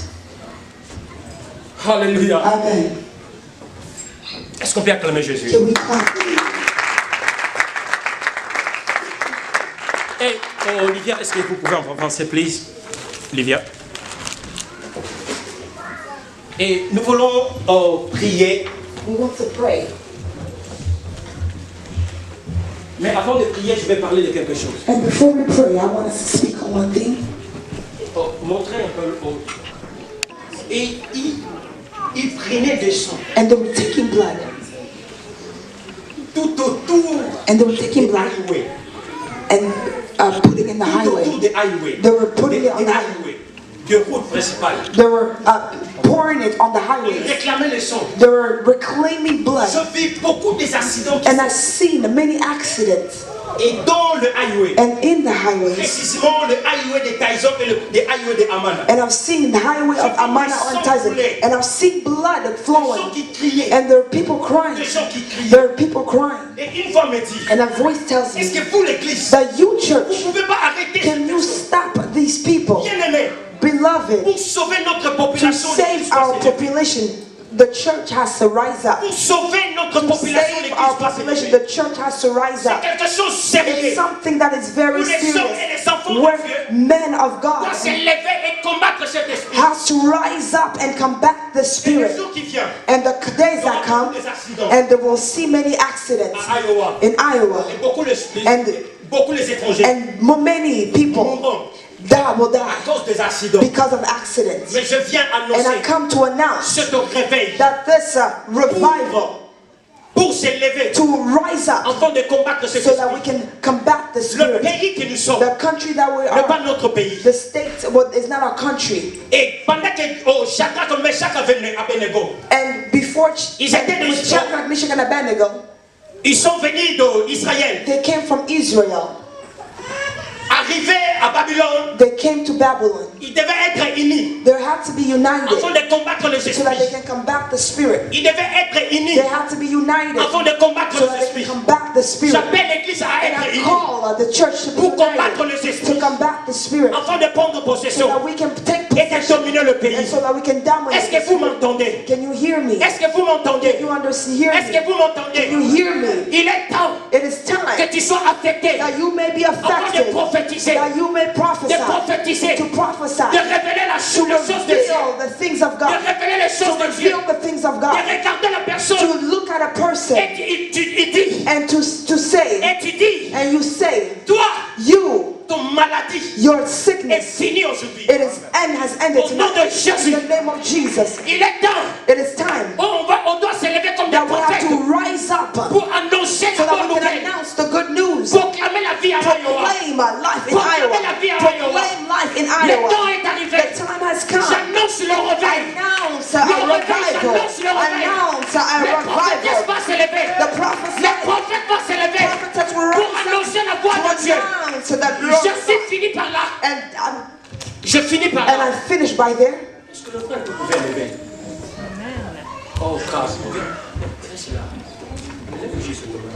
Speaker 2: Alléluia.
Speaker 1: Amen.
Speaker 2: Est-ce qu'on peut acclamer Jésus?
Speaker 1: Can we clap?
Speaker 2: Hey, Olivia, est-ce que vous pouvez en français, please? Olivia. Et nous voulons prier.
Speaker 1: We want to pray.
Speaker 2: Mais avant de prier, je vais parler de quelque chose.
Speaker 1: And before we pray, I want us to speak on one thing.
Speaker 2: Montrer un peu. Et il prenait des sons
Speaker 1: And they were taking blood.
Speaker 2: tout autour
Speaker 1: And they were taking
Speaker 2: des
Speaker 1: blood
Speaker 2: highways.
Speaker 1: and putting it in the
Speaker 2: Tout autour
Speaker 1: highway.
Speaker 2: des highways.
Speaker 1: They were putting it on
Speaker 2: Des
Speaker 1: the highway.
Speaker 2: highways. De route principale.
Speaker 1: They were pouring it on the
Speaker 2: Ils
Speaker 1: highways.
Speaker 2: réclamaient les sons.
Speaker 1: They were reclaiming blood.
Speaker 2: Je vis beaucoup des accidents qui
Speaker 1: And I've seen many accidents.
Speaker 2: Et dans le highway,
Speaker 1: And in the highways.
Speaker 2: précisément le highway de Tyson et le highway de Amana.
Speaker 1: And I've seen the highway of Amana and Tyson. And I've seen blood
Speaker 2: Des gens
Speaker 1: flowing.
Speaker 2: qui criaient.
Speaker 1: And there are people
Speaker 2: Des
Speaker 1: crying.
Speaker 2: gens qui criaient.
Speaker 1: There are people crying.
Speaker 2: Et une fois me dit,
Speaker 1: And a voice tells
Speaker 2: est-ce
Speaker 1: me
Speaker 2: que vous l'église,
Speaker 1: that you,
Speaker 2: vous
Speaker 1: church,
Speaker 2: ne pouvez pas arrêter
Speaker 1: can you stop these people,
Speaker 2: bien aimé,
Speaker 1: beloved,
Speaker 2: pour sauver notre
Speaker 1: to
Speaker 2: population de
Speaker 1: save
Speaker 2: Christ
Speaker 1: our
Speaker 2: Seigneur.
Speaker 1: population? The church has to rise up.
Speaker 2: Pour sauver notre
Speaker 1: To
Speaker 2: population
Speaker 1: save
Speaker 2: de
Speaker 1: our
Speaker 2: Christ
Speaker 1: population,
Speaker 2: Seigneur.
Speaker 1: the church has to rise
Speaker 2: C'est
Speaker 1: up.
Speaker 2: quelque chose de
Speaker 1: It's
Speaker 2: sérieux.
Speaker 1: something that is very
Speaker 2: Où les hommes
Speaker 1: serious.
Speaker 2: et les enfants de
Speaker 1: Where
Speaker 2: Dieu
Speaker 1: men of God
Speaker 2: doivent s'élever et combattre cet esprit.
Speaker 1: has to rise up and combat the
Speaker 2: Et le
Speaker 1: spirit.
Speaker 2: jour qui vient,
Speaker 1: And the days
Speaker 2: il y aura
Speaker 1: that come,
Speaker 2: beaucoup des accidents
Speaker 1: and they will see many accidents
Speaker 2: à Iowa.
Speaker 1: in Iowa.
Speaker 2: Et beaucoup
Speaker 1: And-
Speaker 2: les étrangers
Speaker 1: Many people
Speaker 2: mourront
Speaker 1: that will die
Speaker 2: à cause des accidents.
Speaker 1: because of accidents.
Speaker 2: Mais je viens
Speaker 1: And I
Speaker 2: annoncer
Speaker 1: come to announce
Speaker 2: ce réveil
Speaker 1: that this revival
Speaker 2: pour s'élever
Speaker 1: to rise up
Speaker 2: afin de combattre cet
Speaker 1: so that we
Speaker 2: esprit.
Speaker 1: can combat the
Speaker 2: Le
Speaker 1: spirit.
Speaker 2: pays que nous sommes
Speaker 1: The country that we
Speaker 2: n'est pas
Speaker 1: are,
Speaker 2: notre pays.
Speaker 1: the state, well, is not our country.
Speaker 2: Et pendant que Shadrach, Meshach et Abednego,
Speaker 1: And before
Speaker 2: Ils étaient des
Speaker 1: with Shadrach, Meshach, and Abednego,
Speaker 2: ils sont venus d'Israël,
Speaker 1: they came from Israel.
Speaker 2: arrivés à Babylone,
Speaker 1: They came to Babylon.
Speaker 2: ils devaient être unis
Speaker 1: They had to be united
Speaker 2: afin de combattre les
Speaker 1: so that they
Speaker 2: esprits.
Speaker 1: can combat the spirit.
Speaker 2: Ils devaient être unis
Speaker 1: They had to be united
Speaker 2: afin de combattre
Speaker 1: so
Speaker 2: les
Speaker 1: that they
Speaker 2: esprits.
Speaker 1: can combat the spirit.
Speaker 2: J'appelle l'église à
Speaker 1: And
Speaker 2: être
Speaker 1: I
Speaker 2: unie
Speaker 1: call the church to be
Speaker 2: pour combattre
Speaker 1: united
Speaker 2: les
Speaker 1: to
Speaker 2: esprits,
Speaker 1: combat the spirit
Speaker 2: afin de prendre
Speaker 1: so
Speaker 2: possession
Speaker 1: that we can take
Speaker 2: et de
Speaker 1: possession
Speaker 2: dominer le
Speaker 1: and
Speaker 2: pays.
Speaker 1: so that we can dominate
Speaker 2: Est-ce
Speaker 1: the
Speaker 2: que vous
Speaker 1: spirit.
Speaker 2: m'entendez?
Speaker 1: Can you hear me?
Speaker 2: Est-ce que vous m'entendez?
Speaker 1: You understand?
Speaker 2: Est-ce que vous m'entendez?
Speaker 1: You hear me?
Speaker 2: Il est temps
Speaker 1: It is
Speaker 2: que
Speaker 1: time
Speaker 2: tu sois affecté
Speaker 1: that you may be
Speaker 2: afin de
Speaker 1: affected,
Speaker 2: prophétiser,
Speaker 1: that you may
Speaker 2: de
Speaker 1: prophesy,
Speaker 2: prophétiser,
Speaker 1: to
Speaker 2: de
Speaker 1: prophesy,
Speaker 2: révéler
Speaker 1: to
Speaker 2: les choses de Dieu,
Speaker 1: reveal the things of
Speaker 2: de
Speaker 1: God,
Speaker 2: révéler les
Speaker 1: to
Speaker 2: choses de Dieu,
Speaker 1: reveal the things of
Speaker 2: de
Speaker 1: God,
Speaker 2: regarder la personne
Speaker 1: to look at a person
Speaker 2: et il dit,
Speaker 1: and to say,
Speaker 2: et tu dis,
Speaker 1: and you say,
Speaker 2: toi,
Speaker 1: you,
Speaker 2: ton maladie
Speaker 1: your
Speaker 2: est
Speaker 1: sickness,
Speaker 2: finie aujourd'hui.
Speaker 1: it is and has ended
Speaker 2: Au nom de
Speaker 1: tonight.
Speaker 2: Jésus,
Speaker 1: In the name of Jesus,
Speaker 2: il est temps.
Speaker 1: it is time
Speaker 2: On doit s'élever comme des
Speaker 1: that we have
Speaker 2: prophètes
Speaker 1: to rise up
Speaker 2: pour annoncer
Speaker 1: so
Speaker 2: la
Speaker 1: that
Speaker 2: bonne
Speaker 1: we can
Speaker 2: nouvelle,
Speaker 1: announce the good news,
Speaker 2: proclamer la vie à Iowa.
Speaker 1: proclaim life in
Speaker 2: Proclamer
Speaker 1: Iowa,
Speaker 2: la vie à
Speaker 1: proclaim life in
Speaker 2: Le temps
Speaker 1: Iowa.
Speaker 2: est arrivé.
Speaker 1: The time has come.
Speaker 2: J'annonce le réveil.
Speaker 1: Announce
Speaker 2: Le
Speaker 1: a
Speaker 2: réveil,
Speaker 1: revival.
Speaker 2: j'annonce le réveil.
Speaker 1: Announce a
Speaker 2: Les prophétesses
Speaker 1: revival.
Speaker 2: vont s'élever.
Speaker 1: The prophets
Speaker 2: Les prophètes vont s'élever
Speaker 1: will
Speaker 2: pour
Speaker 1: rise
Speaker 2: annoncer la voix
Speaker 1: up
Speaker 2: de Dieu.
Speaker 1: to announce that
Speaker 2: Je suis fini par là. Je finis par
Speaker 1: and
Speaker 2: là.
Speaker 1: I finish by there.
Speaker 2: Est-ce que le frère vous pouvez lever? Oh, grâce. Reste là. Lève juste le main.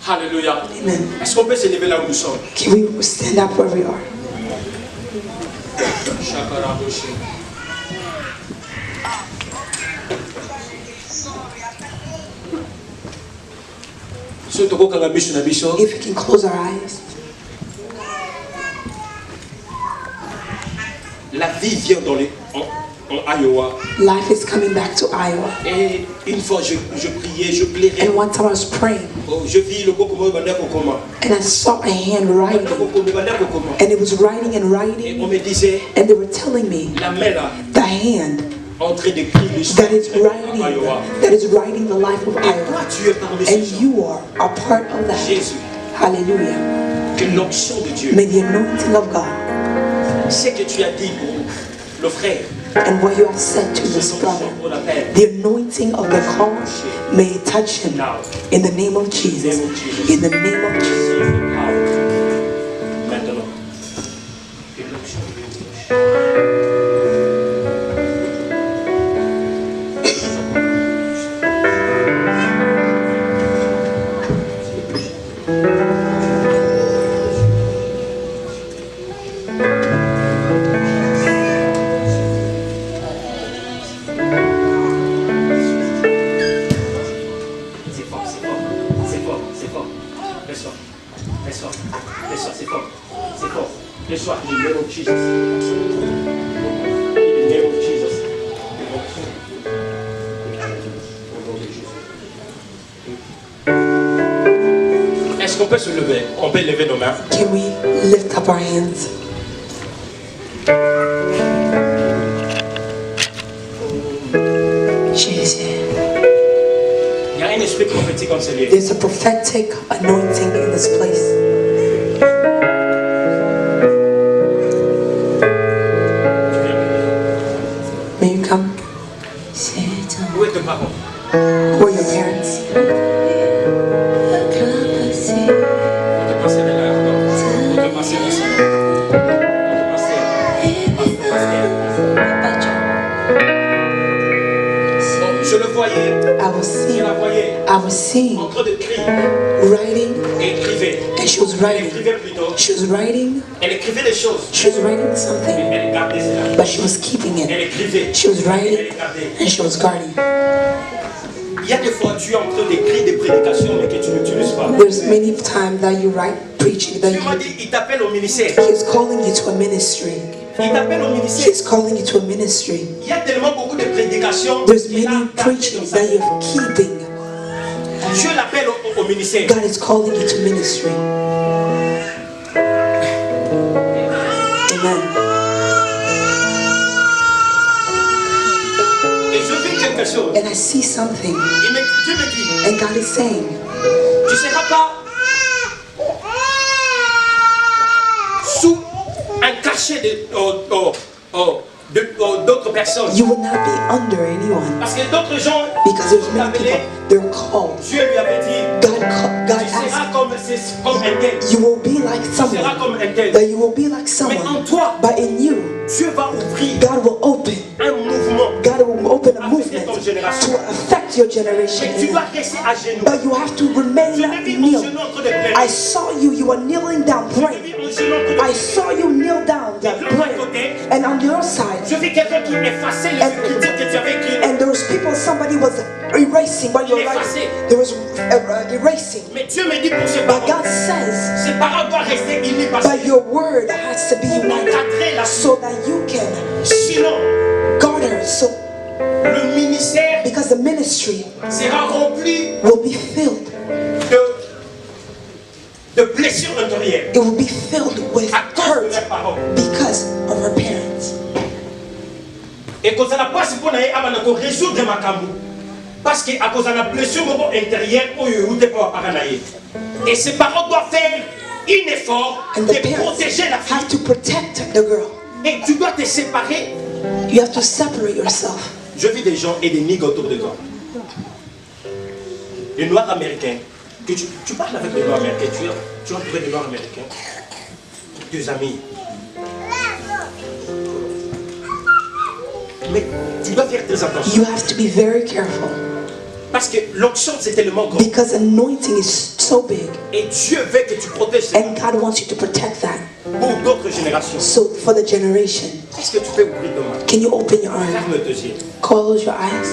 Speaker 2: Alléluia.
Speaker 1: Amen.
Speaker 2: Est-ce qu'on peut se lever là où nous sommes?
Speaker 1: Can we stand up where we are?
Speaker 2: Shakaraboshi. So tokokanga biso na biso.
Speaker 1: If we can close our eyes.
Speaker 2: La vie vient en Iowa.
Speaker 1: Life is coming back to Iowa.
Speaker 2: Et une fois je priais, je plairais.
Speaker 1: And one time I was praying
Speaker 2: Oh, je vis le Kokomo Banda Kokoma.
Speaker 1: and I saw a hand writing.
Speaker 2: Kokomo Banda Kokoma.
Speaker 1: And it was writing and
Speaker 2: Et
Speaker 1: writing.
Speaker 2: on me disait,
Speaker 1: And they were telling me
Speaker 2: la main là,
Speaker 1: the hand
Speaker 2: en train d'écrire l'histoire
Speaker 1: that is writing,
Speaker 2: Iowa.
Speaker 1: that is writing the life of
Speaker 2: Et toi,
Speaker 1: Iowa.
Speaker 2: tu es parmi
Speaker 1: And
Speaker 2: ces gens.
Speaker 1: you are a part of that.
Speaker 2: Jésus,
Speaker 1: Hallelujah.
Speaker 2: que l'onction de Dieu
Speaker 1: May the anointing of God
Speaker 2: Ce que tu as dit pour le frère.
Speaker 1: And what you have said to this brother, the anointing of the call may touch him in the name of Jesus. In the name of Jesus.
Speaker 2: Maintenant. Est-ce qu'on peut se lever? On peut lever nos mains.
Speaker 1: Can we lift up our hands? Jesus.
Speaker 2: Il y a un esprit prophétique en ce lieu.
Speaker 1: There's a prophetic anointing in this place. May you come?
Speaker 2: Où est ton parent?
Speaker 1: Who are your parents?
Speaker 2: Je le voyais.
Speaker 1: I was seeing
Speaker 2: En train de crier.
Speaker 1: writing,
Speaker 2: Et écrivait.
Speaker 1: and she was
Speaker 2: Elle
Speaker 1: writing.
Speaker 2: écrivait plutôt.
Speaker 1: She was writing.
Speaker 2: Elle écrivait des choses.
Speaker 1: She was writing something,
Speaker 2: Elle gardait cela.
Speaker 1: but she was keeping
Speaker 2: Elle
Speaker 1: it.
Speaker 2: écrivait.
Speaker 1: She was
Speaker 2: Elle
Speaker 1: writing,
Speaker 2: gardait.
Speaker 1: and she was guarding.
Speaker 2: Il y a des fois tu es en train d'écrire des prédications mais que tu n'utilises pas.
Speaker 1: There's many times that you write preaching that
Speaker 2: Tu m'as
Speaker 1: you,
Speaker 2: dit, il t'appelle au ministère.
Speaker 1: He's calling you to a ministry.
Speaker 2: Il t'appelle au ministère.
Speaker 1: He's calling you to a ministry.
Speaker 2: Il y a tellement beaucoup de prédications.
Speaker 1: There's
Speaker 2: qu'il a
Speaker 1: many
Speaker 2: gardées
Speaker 1: preachings
Speaker 2: comme ça.
Speaker 1: that you're keeping.
Speaker 2: Dieu l'appelle au ministère.
Speaker 1: God is calling you to ministry. Amen.
Speaker 2: Et je vis quelque chose.
Speaker 1: And I see something,
Speaker 2: Dieu me dit,
Speaker 1: and God is saying,
Speaker 2: tu ne seras pas sous un cachet d'autres personnes.
Speaker 1: you will not be under anyone.
Speaker 2: Parce que d'autres gens,
Speaker 1: Because there's many people, they're called.
Speaker 2: Dieu lui avait dit,
Speaker 1: God
Speaker 2: tu seras
Speaker 1: asked,
Speaker 2: comme un tel.
Speaker 1: you will be like
Speaker 2: Tu seras
Speaker 1: someone,
Speaker 2: comme un tel.
Speaker 1: that you will be like
Speaker 2: Mais
Speaker 1: someone.
Speaker 2: en toi,
Speaker 1: But in you,
Speaker 2: Dieu va ouvrir
Speaker 1: God will open.
Speaker 2: un mouvement.
Speaker 1: God will open a
Speaker 2: Affecter ton
Speaker 1: movement
Speaker 2: génération.
Speaker 1: to affect your generation.
Speaker 2: Mais tu dois rester à genoux.
Speaker 1: But you have to
Speaker 2: Je
Speaker 1: remain
Speaker 2: t'ai vu en
Speaker 1: kneel.
Speaker 2: genoux en train de pleurer.
Speaker 1: I saw you, you were kneeling down
Speaker 2: Je t'ai
Speaker 1: praying.
Speaker 2: vu en genoux en train de
Speaker 1: I
Speaker 2: pleurer.
Speaker 1: saw you kneel down
Speaker 2: Et de l'autre
Speaker 1: praying.
Speaker 2: côté,
Speaker 1: And on your side,
Speaker 2: je vis quelqu'un qui effaçait les écritures que tu avais écrites.
Speaker 1: and there was people, somebody was erasing what you're writing. There was erasing.
Speaker 2: Mais Dieu me dit pour ces
Speaker 1: But
Speaker 2: paroles,
Speaker 1: God says,
Speaker 2: ces paroles doivent rester unis parce
Speaker 1: but your word has to be
Speaker 2: pour
Speaker 1: united
Speaker 2: encadrer la
Speaker 1: so that you can
Speaker 2: Sinon,
Speaker 1: guard her. So,
Speaker 2: le ministère
Speaker 1: because the ministry
Speaker 2: sera rempli
Speaker 1: will be filled,
Speaker 2: de blessures intérieures
Speaker 1: it will be filled with
Speaker 2: à cause de
Speaker 1: hurt
Speaker 2: leurs paroles.
Speaker 1: because of her parents.
Speaker 2: Et quand ça n'a pas si bon à résoudre ma camou. Parce que à cause de la blessure intérieure, et ces parents doivent faire un effort
Speaker 1: And
Speaker 2: de
Speaker 1: the parents
Speaker 2: protéger la fille.
Speaker 1: have to protect the girl.
Speaker 2: Et tu dois te séparer.
Speaker 1: You have to separate yourself.
Speaker 2: Je vis des gens et des niggas autour de toi. Les noirs américains. Que tu parles avec les noirs américains, tu es entouré des noirs américains. Tes amis. Mais tu dois faire très attention.
Speaker 1: You have to be very careful
Speaker 2: Parce que l'onction c'est tellement grand.
Speaker 1: because anointing is so big,
Speaker 2: Et Dieu veut que tu protèges ça
Speaker 1: and God wants you to protect that.
Speaker 2: pour d'autres générations.
Speaker 1: So for the generation,
Speaker 2: Est-ce que tu peux ouvrir ton main?
Speaker 1: can you open your eyes?
Speaker 2: Ferme tes yeux.
Speaker 1: Close your eyes.